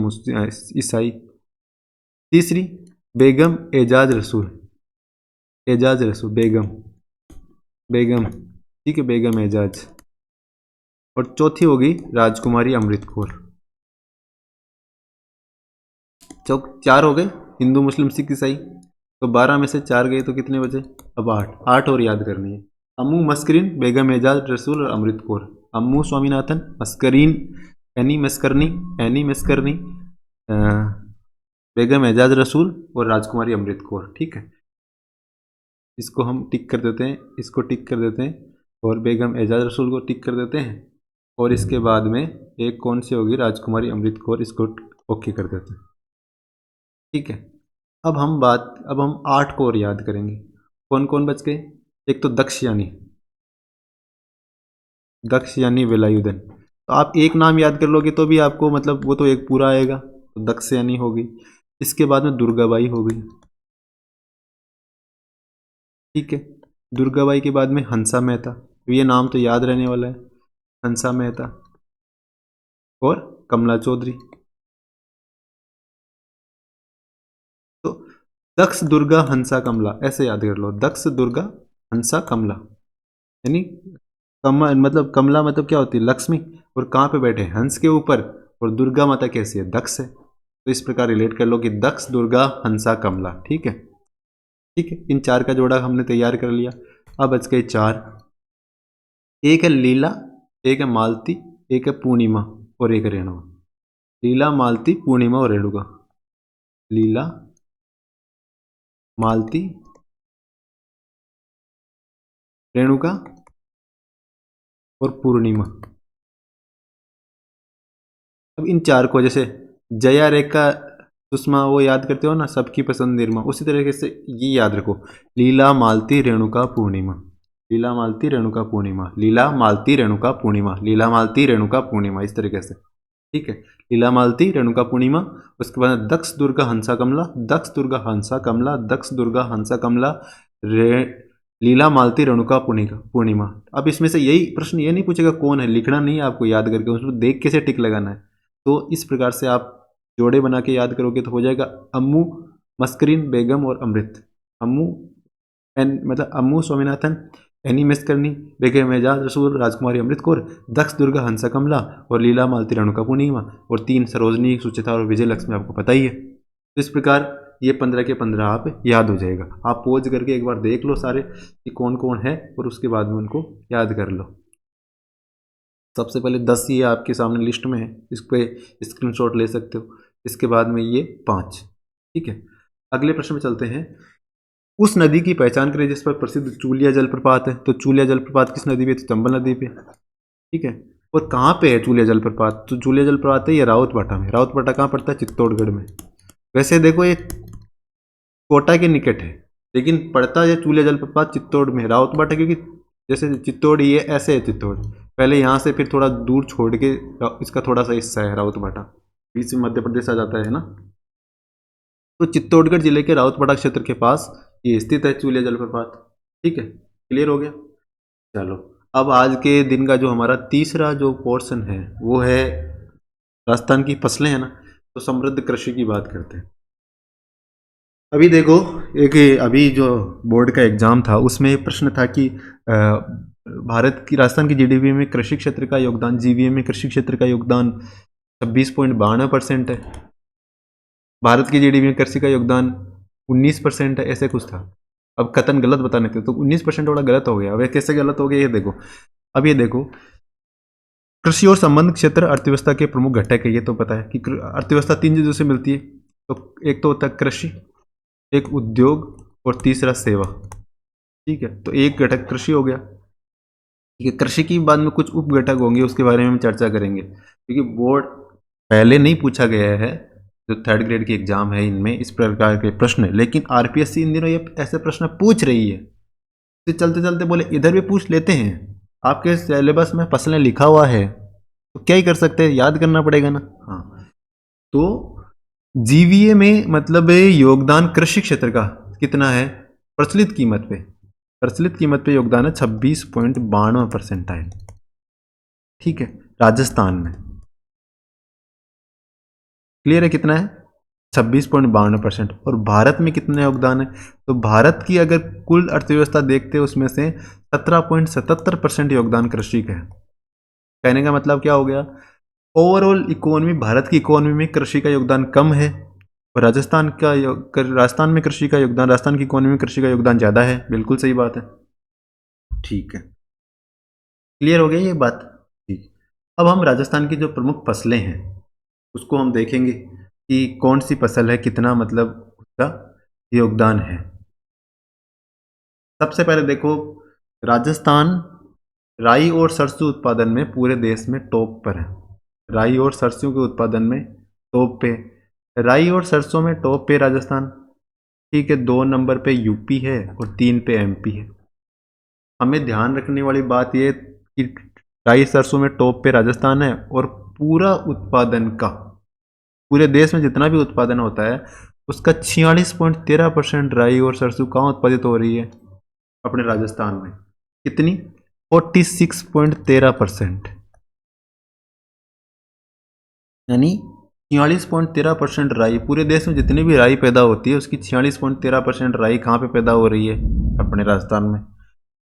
ईसाई। तीसरी बेगम एजाज रसूल, बेगम, ठीक है, बेगम एजाज। और चौथी होगी राजकुमारी अमृत कौर। 4 हो गए, हिंदू, मुस्लिम, सिख, ईसाई। तो 12 में से 4 गए, तो कितने बचे? अब 8 और याद करनी है। अम्मू मस्करीन, बेगम एजाज रसूल और अमृत कौर। अम्मू स्वामीनाथन, मस्करीन, एनी मस्करनी, बेगम एजाज रसूल और राजकुमारी अमृत कौर। ठीक है, इसको हम टिक कर देते हैं, इसको टिक कर देते हैं, और बेगम एजाज रसूल को टिक कर देते हैं। और इसके बाद में एक कौन सी होगी? राजकुमारी अमृत कौर, इसको ओके कर देते हैं। ठीक है, अब हम 8 को और याद करेंगे। कौन कौन बच गए? एक तो दक्ष यानी वेलायुधन। तो आप एक नाम याद कर लोगे तो भी आपको मतलब वो तो एक पूरा आएगा, तो दक्ष यानी होगी। इसके बाद में दुर्गाबाई हो गई। ठीक है, दुर्गाबाई के बाद में हंसा मेहता, तो ये नाम तो याद रहने वाला है, हंसा मेहता। और कमला चौधरी। तो दक्ष, दुर्गा, हंसा, कमला, ऐसे याद कर लो। दक्ष, दुर्गा, हंसा, कमला, यानी कमला मतलब क्या होती है? लक्ष्मी। और कहाँ पे बैठे? हंस के ऊपर। और दुर्गा माता कैसी है? दक्ष है। तो इस प्रकार रिलेट कर लो कि दक्ष, दुर्गा, हंसा, कमला। ठीक है, इन 4 का जोड़ा हमने तैयार कर लिया। अब बच गए 4। एक है लीला, एक है मालती, एक है पूर्णिमा और एक है रेणुका। लीला, मालती, पूर्णिमा और रेणुका। लीला, मालती, रेणुका और पूर्णिमा। अब इन 4 को, जैसे जया, रेखा, सुषमा, वो याद करते हो ना, सबकी पसंद निर्मा, उसी तरीके से ये याद रखो, लीला, मालती, रेणुका, पूर्णिमा। लीला, मालती, रेणुका, पूर्णिमा, लीला, मालती, रेणुका, पूर्णिमा, लीला, मालती, रेणुका, पूर्णिमा, इस तरीके से। ठीक है, लीला, मालती, रेणुका, पूर्णिमा। उसके बाद दक्ष, दुर्गा, हंसा, कमला, दक्ष, दुर्गा, हंसा, कमला, दक्ष, दुर्गा, हंसा, कमला, लीला, मालती, रेणुका, पूर्णिमा। अब इसमें से यही प्रश्न ये नहीं पूछेगा कौन है, लिखना नहीं है आपको, याद करके उसमें देख के से टिक लगाना है। तो इस प्रकार से आप जोड़े बना के याद करोगे तो हो जाएगा अम्मू, मस्करीन, बेगम और अमृत। अम्मू स्वामीनाथन, एनी मस्करनी, बेगम एजाज रसूल, राजकुमारी अमृत कौर, दक्ष, दुर्गा, हंसा, कमला और लीला, मालती, रेणुका, पूर्णिमा। और 3 सरोजनी, सुचिता और विजय लक्ष्मी आपको पता ही है। तो इस प्रकार ये 15 के 15 आप याद हो जाएगा। आप पोज करके एक बार देख लो सारे कि कौन कौन है, और उसके बाद में उनको याद कर लो। सबसे पहले 10 ये आपके सामने लिस्ट में है, इस पर स्क्रीनशॉट ले सकते हो। इसके बाद में ये 5। ठीक है, अगले प्रश्न में चलते हैं। उस नदी की पहचान करें जिस पर प्रसिद्ध चूलिया जलप्रपात है। तो चूलिया जलप्रपात किस नदी पे? तो चंबल नदी पे। ठीक है, और कहाँ पे है चूलिया जलप्रपात? तो चूलिया जलप्रपात है ये रावतबाटा में। रावतबाटा कहाँ पड़ता है? चित्तौड़गढ़ में। वैसे देखो ये कोटा के निकट है, लेकिन पड़ता है चूलिया जलप्रपात चित्तौड़ में, रावतबाटा, क्योंकि जैसे चित्तौड़ ये ऐसे है, चित्तौड़ पहले यहाँ से फिर थोड़ा दूर छोड़ के इसका थोड़ा सा हिस्सा है रावतबाटा, बीच में मध्य प्रदेश आ जाता है ना। तो चित्तौड़गढ़ जिले के रावतबाड़ा क्षेत्र के पास ये स्थित है चूलिया जलप्रपात। ठीक है, क्लियर हो गया। चलो, अब आज के दिन का जो हमारा तीसरा जो पोर्शन है वो है राजस्थान की फसलें, है ना। तो समृद्ध कृषि की बात करते हैं। अभी देखो, एक अभी जो बोर्ड का एग्जाम था उसमें प्रश्न था कि भारत की, राजस्थान की जीडीपी में कृषि क्षेत्र का योगदान, जीवीए में कृषि क्षेत्र का योगदान 26.92% है। भारत की जीडीपी में कृषि का योगदान 19% है, ऐसे कुछ था। अब कथन गलत बताने थे तो 19% वाला गलत हो गया। अब ये कैसे गलत हो गया ये देखो। अब ये देखो, कृषि और संबंध क्षेत्र अर्थव्यवस्था के प्रमुख घटक है, ये तो पता है कि अर्थव्यवस्था 3 चीजों से मिलती है। तो एक तो होता है कृषि, एक उद्योग और तीसरा सेवा। ठीक है, तो एक घटक कृषि हो गया। ठीक है, कृषि की बाद में कुछ उप घटक होंगे, उसके बारे में हम चर्चा करेंगे, क्योंकि बोर्ड पहले नहीं पूछा गया है जो 3rd ग्रेड की एग्जाम है इनमें इस प्रकार के प्रश्न, लेकिन आरपीएससी इन दिनों ये ऐसे प्रश्न पूछ रही है। तो चलते चलते बोले इधर भी पूछ लेते हैं, आपके सिलेबस में फसलें लिखा हुआ है तो क्या ही कर सकते हैं, याद करना पड़ेगा ना। हाँ, तो जीवीए में मतलब योगदान कृषि क्षेत्र का कितना है प्रचलित कीमत पे, प्रचलित कीमत पे योगदान है 26.92%। ठीक है, राजस्थान में क्लियर है कितना है 26.52%। और भारत में कितना योगदान है, तो भारत की अगर कुल अर्थव्यवस्था देखते हैं उसमें से 17.77% योगदान कृषि का है। कहने का मतलब क्या हो गया, ओवरऑल इकोनॉमी, भारत की इकोनॉमी में कृषि का योगदान कम है और राजस्थान में कृषि का योगदान, राजस्थान की इकोनॉमी में कृषि का योगदान ज़्यादा है। बिल्कुल सही बात है। ठीक है, क्लियर हो गई ये बात। ठीक, अब हम राजस्थान की जो प्रमुख फसलें हैं उसको हम देखेंगे कि कौन सी फसल है, कितना मतलब उसका योगदान है। सबसे पहले देखो, राजस्थान राई और सरसों उत्पादन में पूरे देश में टॉप पर है। राई और सरसों के उत्पादन में टॉप पे, राई और सरसों में टॉप पे राजस्थान। ठीक है, 2 नंबर पे यूपी है और 3 पे एमपी है। हमें ध्यान रखने वाली बात यह कि राई सरसों में टॉप पे राजस्थान है और पूरा उत्पादन का, पूरे देश में जितना भी उत्पादन होता है उसका 46.13% राई और सरसों कहाँ उत्पादित हो रही है, अपने राजस्थान में। कितनी, 46.13%, यानी 46.13% राई, पूरे देश में जितनी भी राई पैदा होती है उसकी 46.13% राई कहाँ पे पैदा हो रही है, अपने राजस्थान में।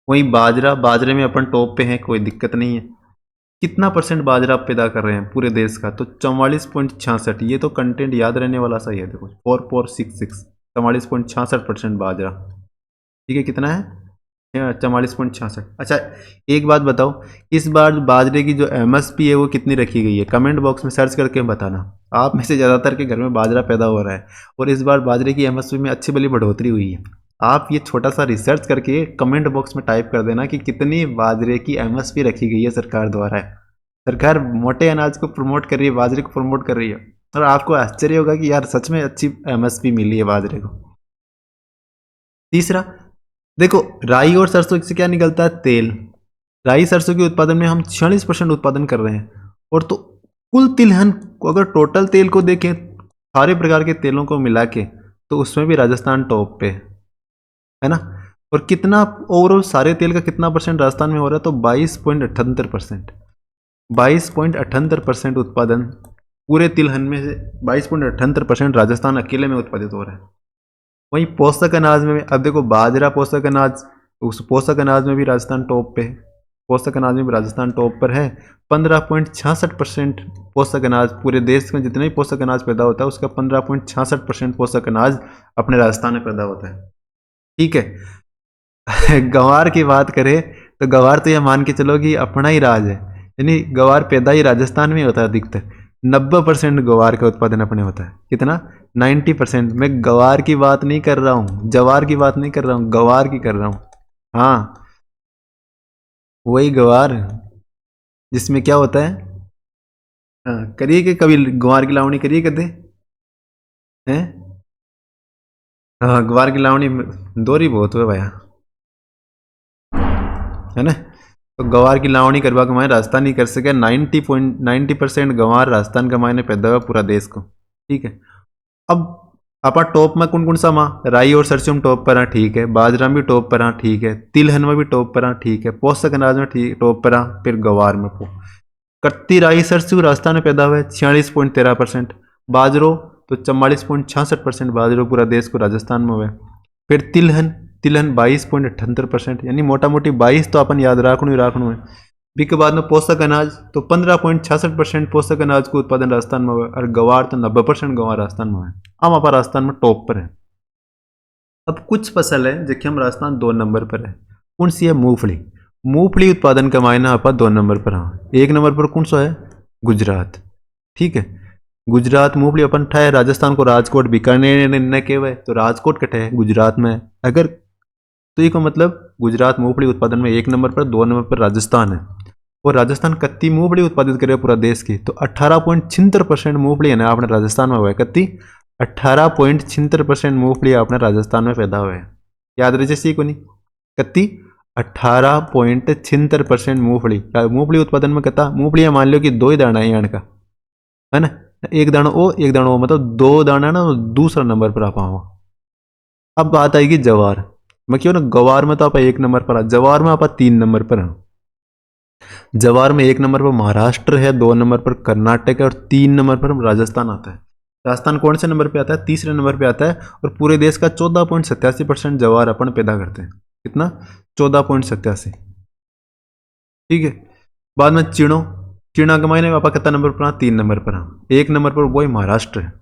वहीं बाजरा, बाजरे में अपन टॉप पे हैं, कोई दिक्कत नहीं है। कितना परसेंट बाजरा आप पैदा कर रहे हैं पूरे देश का, तो 44.66। ये तो कंटेंट याद रहने वाला सही है, देखो 4466, 44.66% बाजरा। ठीक है, कितना है 44.66। अच्छा, एक बात बताओ, इस बार बाजरे की जो एमएसपी है वो कितनी रखी गई है, कमेंट बॉक्स में सर्च करके बताना। आप में से ज़्यादातर के घर में बाजरा पैदा हो रहा है और इस बार बाजरे की एमएसपी में अच्छी भली बढ़ोतरी हुई है। आप ये छोटा सा रिसर्च करके कमेंट बॉक्स में टाइप कर देना कि कितनी बाजरे की एमएसपी रखी गई है सरकार द्वारा। सरकार मोटे अनाज को प्रमोट कर रही है, बाजरे को प्रमोट कर रही है, और आपको आश्चर्य होगा कि यार सच में अच्छी एमएसपी मिली है बाजरे को। तीसरा देखो, राई और सरसों से क्या निकलता है, तेल। राई सरसों के उत्पादन में हम 46% उत्पादन कर रहे हैं। और तो कुल तिलहन, अगर टोटल तेल को देखें सारे प्रकार के तेलों को मिला के, तो उसमें भी राजस्थान टॉप पे है ना। और कितना ओवरऑल सारे तेल का कितना परसेंट राजस्थान में हो रहा है, तो 22.78%। 22.78% उत्पादन पूरे तिलहन में से 22.78% राजस्थान अकेले में उत्पादित हो रहा है। वहीं पोषक अनाज में, अब देखो बाजरा पोषक अनाज, उस पोषक अनाज में भी राजस्थान टॉप पे है। पोषक अनाज में भी राजस्थान टॉप पर है। 15.66% पोषक अनाज, पूरे देश में जितने भी पोषक अनाज पैदा होता है उसका 15.66% पोषक अनाज अपने राजस्थान में पैदा होता है। ठीक है। गंवार की बात करें तो गंवार तो यह मान के चलो कि अपना ही राज है, यानी गंवार पैदा ही राजस्थान में होता है अधिकतर। 90% गंवार का उत्पादन अपने होता है। कितना, 90%। मैं गंवार की बात नहीं कर रहा हूँ, जवार की बात नहीं कर रहा हूँ, गंवार की कर रहा हूँ। हाँ, वही गंवार जिसमें क्या होता है। हाँ, करिए कि कभी गंवार की लावणी करिए कदे हैं। हाँ, गंवार की लावणी दोरी बहुत हुआ भैया, है ना। तो गंवार की लावणी करवा के माने राजस्थान ही कर सके। 90% गंवार राजस्थान का मायने पैदा हुआ पूरा देश को। ठीक है, अब आपा टॉप में कौन कौन सा माँ, राई और सरसों में टॉप पर हाँ, ठीक है। बाजरा में भी टॉप पर हाँ, ठीक है। तिलहन में भी टॉप पर हाँ, ठीक है। पोषक अनाज में ठीक टॉप पर हाँ, फिर गंवार में कत्ती राई सरसों राजस्थान में पैदा हुआ है 46.13%। बाजरो तो 44.66% बाजरो पूरा देश को राजस्थान में हुआ है। फिर तिलहन, तिलहन 22.78%, यानी मोटा मोटी 22 तो अपन याद रखना ही रखना है। बी के बाद में पोषक अनाज, तो 15.66% पोषक अनाज का उत्पादन राजस्थान में हुआ और गवार तो 90% गवार राजस्थान में है। हम आप राजस्थान में टॉप पर है। अब कुछ फसल है जो हम राजस्थान 2 नंबर पर है। कौन सी है? मूंगफली। मूंगफली उत्पादन का मायना आप 2 नंबर पर हाँ। 1 नंबर पर कौन सा है? गुजरात। ठीक है, गुजरात मूंगफली अपन ठाए। राजस्थान को राजकोट बीकानेर न केवे तो राजकोट कटे है गुजरात में। अगर तो ये का मतलब गुजरात मूंगफली उत्पादन में 1 नंबर पर, 2 नंबर पर राजस्थान है। और राजस्थान कत्ती मूंगफली उत्पादित करे पूरा देश की, तो 18.76% मूंगफली है ना अपने राजस्थान में हुआ है। कत्ती 18.76% मूंगफली अपने राजस्थान में पैदा हुआ है। याद रहे सी को नहीं, कत्ती 18.76% मूंगफली। मूंगफली उत्पादन में कता मूंगफलियां मान लो कि 2 ही दाना है का, है ना, एक दाना ओ एक दाना ओ, मतलब 2 दाना ना दूसरा नंबर पर आ पाओ। अब बात आएगी जवार। मैं क्यों ना, गवार में तो आप 1 नंबर पर आ, जवार में आप 3 नंबर पर है। जवार में 1 नंबर पर महाराष्ट्र है, 2 नंबर पर कर्नाटक है और 3 नंबर पर राजस्थान आता है। राजस्थान कौन से नंबर पे आता है? तीसरे नंबर पे आता है। और पूरे देश का 14.87% जवार अपन पैदा करते हैं। कितना? 14.87। ठीक है, बाद में चिड़ो। चिड़ा के मायने पापा कितना नंबर पर? 3 नंबर पर। 1 नंबर पर वही महाराष्ट्र है।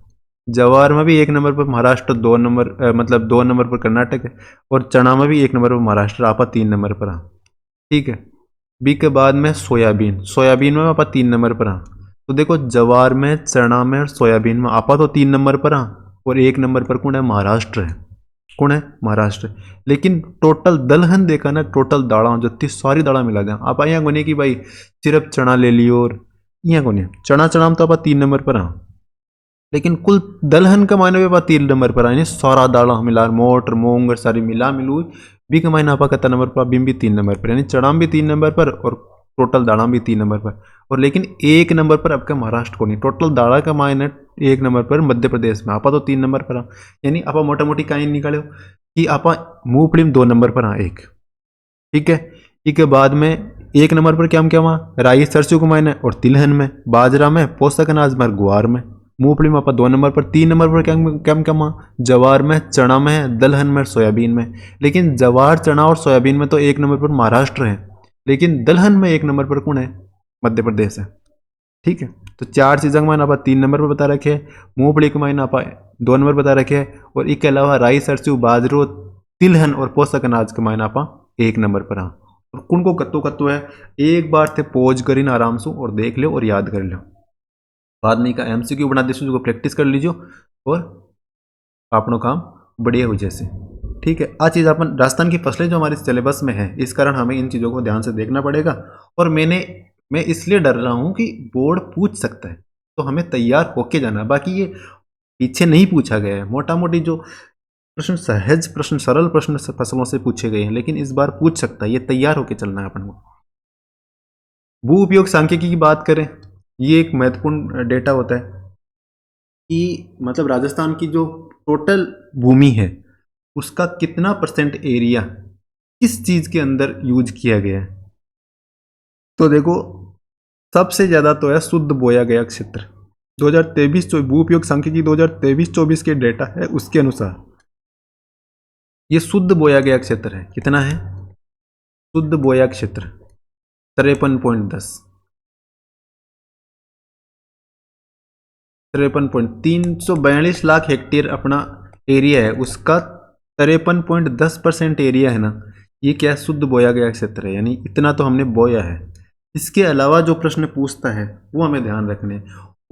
जवार में भी 1 नंबर पर महाराष्ट्र, 2 नंबर मतलब 2 नंबर पर कर्नाटक है। और चना में भी 1 नंबर पर महाराष्ट्र, आपा 3 नंबर पर। ठीक है, बी के बाद में सोयाबीन। सोयाबीन में आपा 3 नंबर पर। तो देखो जवार में, चना में और सोयाबीन में आपा तो 3 नंबर पर और 1 नंबर पर कौन है? महाराष्ट्र है। कौन है? महाराष्ट्र। लेकिन टोटल दलहन देखा ना, टोटल दाड़ा जितनी सारी दाड़ा मिला दें आप यहाँ को नहीं कि भाई सिर्फ चना ले लियो, और यहाँ को नहीं। चना चना में तो आप 3 नंबर पर लेकिन कुल दलहन का मायने भी 3 नंबर पर यानी सारा दाड़ा मिला, मोटर मूंग सारी मिला मिलू बी का मायना आपा कितना नंबर पर? बीम भी 3 नंबर पर, यानी चना भी 3 नंबर पर और टोटल दाड़ा भी 3 नंबर पर। और लेकिन 1 नंबर पर आपका महाराष्ट्र को नहीं। टोटल दाड़ा का मायने 1 नंबर पर मध्य प्रदेश में, आपा तो 3 नंबर पर। यानी आपा मोटा मोटी कहीं निकालो कि आपा मूंगफली में 2 नंबर पर एक। ठीक है, इसके बाद में 1 नंबर पर क्या हम क्या वहाँ? राई सरसों को मायने और तिलहन में, बाजरा में, पोषक अनाज में, गुआर में। मूंगफली में आपा 2 नंबर पर। 3 नंबर पर क्या क्या क्या वहाँ? जवार में, चना में, दलहन में, सोयाबीन में। लेकिन जवार, चना और सोयाबीन में तो 1 नंबर पर महाराष्ट्र है, लेकिन दलहन में 1 नंबर पर कौन है? मध्य प्रदेश है। ठीक है, तो 4 चीज़ों का मायना आप 3 नंबर पर बता रखे हैं। मूंगफली का मायना आप 2 नंबर बता रखे हैं। और इसके अलावा राई सरसों, बाजरो, तिलहन और पोषक अनाज का मायना आप 1 नंबर पर। और कौन को कत्तो कत्तो है, एक बार थे पोज करीन आराम से और देख लो और याद कर लो। बाद में का MCQ बना दीजिए, उसको प्रैक्टिस कर लीजिए और अपनों काम बढ़िया हो जैसे। ठीक है, आ चीज़ अपन राजस्थान की फसलें जो हमारे सिलेबस में है, इस कारण हमें इन चीज़ों को ध्यान से देखना पड़ेगा। और मैं इसलिए डर रहा हूँ कि बोर्ड पूछ सकता है, तो हमें तैयार होके जाना। बाकी ये पीछे नहीं पूछा गया है, मोटा मोटी जो प्रश्न सहज प्रश्न, सरल प्रश्न फसलों से पूछे गए हैं, लेकिन इस बार पूछ सकता है, ये तैयार होके चलना है अपन को। भू उपयोग सांख्यिकी की बात करें, ये एक महत्वपूर्ण डेटा होता है कि मतलब राजस्थान की जो टोटल भूमि है उसका कितना % एरिया किस चीज के अंदर यूज किया गया है। तो देखो सबसे ज्यादा तो है शुद्ध बोया गया क्षेत्र। 2023 भू उपयोग सांख्यिकी 2023-24 के डेटा है, उसके अनुसार ये शुद्ध बोया गया क्षेत्र है। कितना है शुद्ध बोया क्षेत्र? 53.10, 53.342 लाख हेक्टेयर अपना एरिया है, उसका 53.10% एरिया है ना, ये क्या शुद्ध बोया गया क्षेत्र है, यानी इतना तो हमने बोया है। इसके अलावा जो प्रश्न पूछता है वो हमें ध्यान रखने।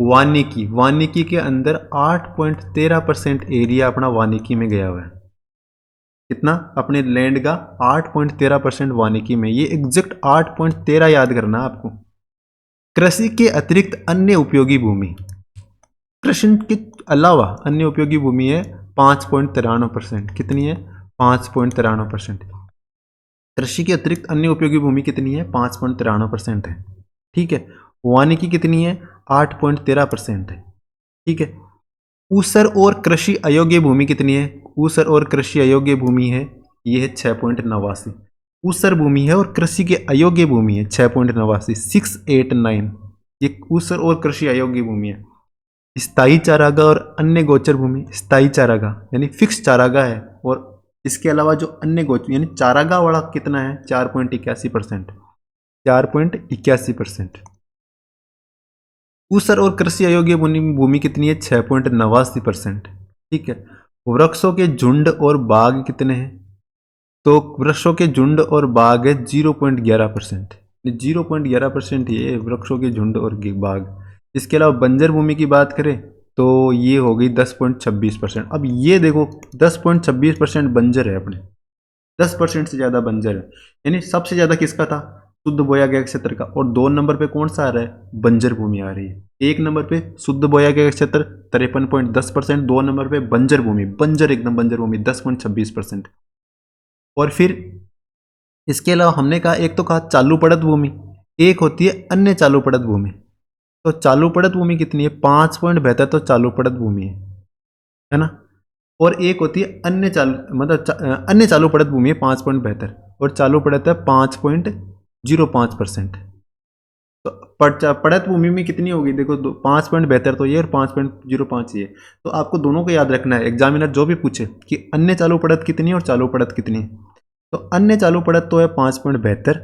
वानिकी, वानिकी के अंदर 8.13% एरिया अपना वानिकी में गया हुआ है। कितना? अपने लैंड का 8.13% वानिकी में। ये एग्जैक्ट 8.13 याद करना आपको। कृषि के अतिरिक्त अन्य उपयोगी भूमि, कृषि के अलावा अन्य उपयोगी भूमि है 5.93%। कितनी है? 5.93%। कृषि के अतिरिक्त अन्य उपयोगी भूमि कितनी है? 5.93% है। ठीक है, वानिकी कितनी है? 8.13% है। ठीक है, ऊसर और कृषि अयोग्य भूमि कितनी है? ऊसर और कृषि अयोग्य भूमि है ये है 6.89। ऊसर भूमि है और कृषि के अयोग्य भूमि है 6.89, 689। ये ऊसर और कृषि अयोग्य भूमि है। स्थायी चारागाह और अन्य गोचर भूमि, स्थायी चारागाह यानी फिक्स चारागाह है, और इसके अलावा जो अन्य गोचर यानी चारागाह वाला कितना है? 4.81%। 4.81%। ऊसर और कृषि अयोग्य भूमि कितनी है? 6.89%। ठीक है। वृक्षों के झुंड और बाग कितने हैं? तो वृक्षों के झुंड और बाग है 0.11%। 0.11% ये वृक्षों के झुंड और बाग। इसके अलावा बंजर भूमि की बात करें तो ये हो गई 10.26%। अब ये देखो 10.26% बंजर है अपने, 10% से ज़्यादा बंजर है। यानी सबसे ज़्यादा किसका था? शुद्ध बोया गया क्षेत्र का। और 2 नंबर पे कौन सा आ रहा है? बंजर भूमि आ रही है। 1 नंबर पे शुद्ध बोया गया क्षेत्र 53.10%, 2 नंबर पे बंजर भूमि, बंजर एकदम बंजर भूमि 10.26%। और फिर इसके अलावा हमने कहा, एक तो कहा चालू पड़त भूमि, एक होती है अन्य चालू पड़त भूमि। तो चालू पड़त भूमि कितनी है? 5.72 तो चालू पड़त भूमि है ना। और एक होती है अन्य चालू, मतलब अन्य चालू पड़त भूमि है 5.72 और चालू पड़त है 5.05%। तो पड़त भूमि में कितनी होगी? देखो 5.72 तो ये और 5.05 ये। तो आपको दोनों को याद रखना है, एग्जामिनर जो भी पूछे कि अन्य चालू पड़त कितनी है और चालू पड़त कितनी है। तो अन्य चालू पड़त तो है 5.72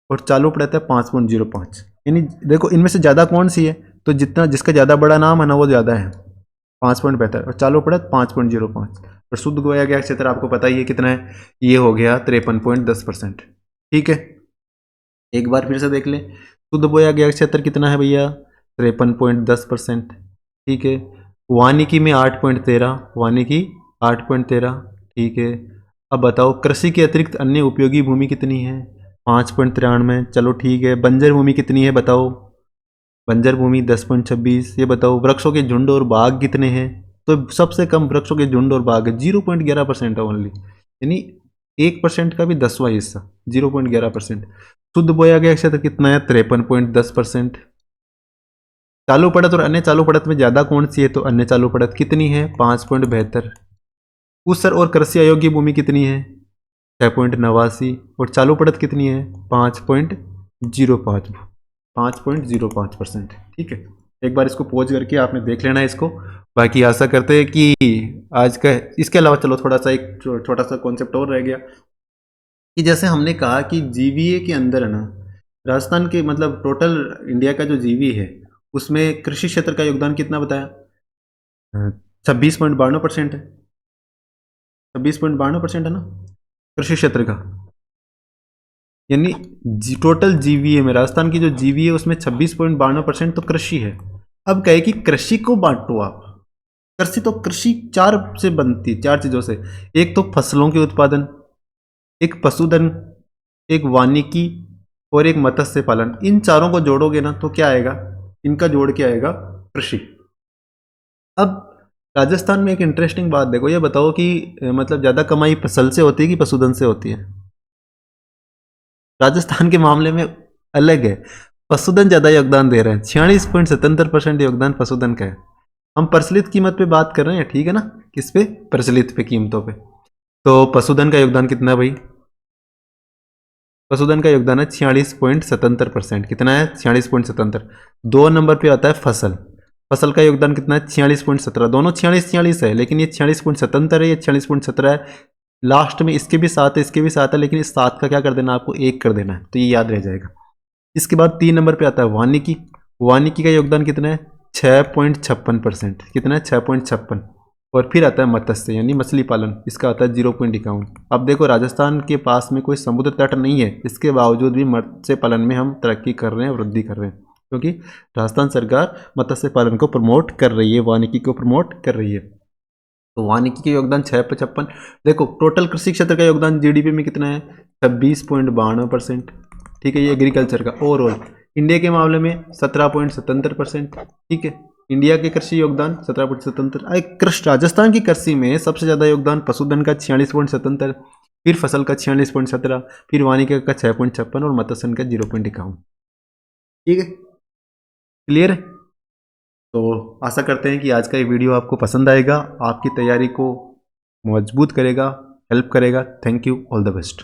और चालू पड़त है 5.05। यानी देखो इनमें से ज़्यादा कौन सी है? तो जितना जिसका ज़्यादा बड़ा नाम है ना वो ज़्यादा है, 5.72 और चालू पड़त 5.05। और शुद्ध बोया गया क्षेत्र आपको पता ही है कितना है, ये हो गया 53.10%। ठीक है, एक बार फिर से देख लें, शुद्ध बोया गया क्षेत्र कितना है भैया? 53.10%। ठीक है, वानिकी में 8.13, वानिकी 8.13। ठीक है, अब बताओ कृषि के अतिरिक्त अन्य उपयोगी भूमि कितनी है? 5.93। चलो ठीक है, बंजर भूमि कितनी है बताओ? बंजर भूमि 10.26। ये बताओ वृक्षों के झुंड और बाग कितने हैं? तो सबसे कम वृक्षों के झुंड और बाग है, 0.11% है ओनली, यानी 1% का भी 10वां हिस्सा, 0.11%। शुद्ध बोया गया क्षेत्र कितना है? 53.10%। चालू पड़त और अन्य चालू पड़त में ज्यादा कौन सी है? तो अन्य चालू पड़त कितनी है? 5.72। ऊसर और कृषि अयोग्य भूमि कितनी है? 6.89। और चालू पड़त कितनी है? 5.05, 5.05%। ठीक है, एक बार इसको पॉज करके आपने देख लेना है इसको। बाकी आशा करते हैं कि आज का, इसके अलावा चलो थोड़ा सा एक छोटा सा कॉन्सेप्ट और रह गया कि जैसे हमने कहा कि जीवीए के अंदर है ना, राजस्थान के मतलब टोटल इंडिया का जो जीवी है उसमें कृषि क्षेत्र का योगदान कितना बताया? 26.92% है, 26.92% है ना कृषि क्षेत्र का। यानी टोटल जीवीए में राजस्थान की जो जीवीए उसमें 26.92% तो कृषि है। अब कहे कि कृषि को बांटो आप, कृषि तो कृषि 4 से बनती है, 4 चीजों से। एक तो फसलों के उत्पादन, एक पशुधन, एक वानिकी और एक मत्स्य पालन। इन चारों को जोड़ोगे ना तो क्या आएगा? इनका जोड़ के आएगा कृषि। अब राजस्थान में एक इंटरेस्टिंग बात देखो, ये बताओ कि मतलब ज्यादा कमाई फसल से होती है कि पशुधन से होती है? राजस्थान के मामले में अलग है, पशुधन ज्यादा योगदान दे रहे हैं, 46.77% योगदान पशुधन का है। हम प्रचलित कीमत पे बात कर रहे हैं, ठीक है ना, किस पे? प्रचलित पे, कीमतों पे। तो पशुधन का योगदान कितना है भाई? पशुधन का योगदान है 46.77%। कितना है? 46.77। 2 नंबर पे आता है फसल, फसल का योगदान कितना है? 46.17। दोनों 46 है, लेकिन ये 46.77 है, ये 46.17 है। लास्ट में इसके भी साथ है, इसके भी साथ है, लेकिन इस 7 का क्या कर देना आपको? 1 कर देना है, तो ये याद रह जाएगा। इसके बाद 3 नंबर पे आता है वानिकी, वानिकी का योगदान कितना है? 6.56%। कितना है? 6.56। और फिर आता है मत्स्य यानी मछली पालन, इसका आता है 0.51। अब देखो राजस्थान के पास में कोई समुद्र तट नहीं है, इसके बावजूद भी मत्स्य पालन में हम तरक्की कर रहे हैं, वृद्धि कर रहे हैं, क्योंकि राजस्थान सरकार मत्स्य पालन को प्रमोट कर रही है, वानिकी को प्रमोट कर रही है। तो वानिकी का योगदान 6.56। देखो टोटल कृषि क्षेत्र का योगदान जीडीपी में कितना है? 26.92%। ठीक है, ये एग्रीकल्चर का ओवरऑल। इंडिया के मामले में 17.77%। ठीक है, इंडिया के कृषि योगदान 17.77। कृषि राजस्थान की कृषि में सबसे ज्यादा योगदान पशुधन का 46.77, फिर फसल का 46.17, फिर वानिकी का 6.56 और मत्स्य का 0.51। ठीक है, क्लियर है? तो आशा करते हैं कि आज का ये वीडियो आपको पसंद आएगा, आपकी तैयारी को मजबूत करेगा, हेल्प करेगा। Thank you, all the best.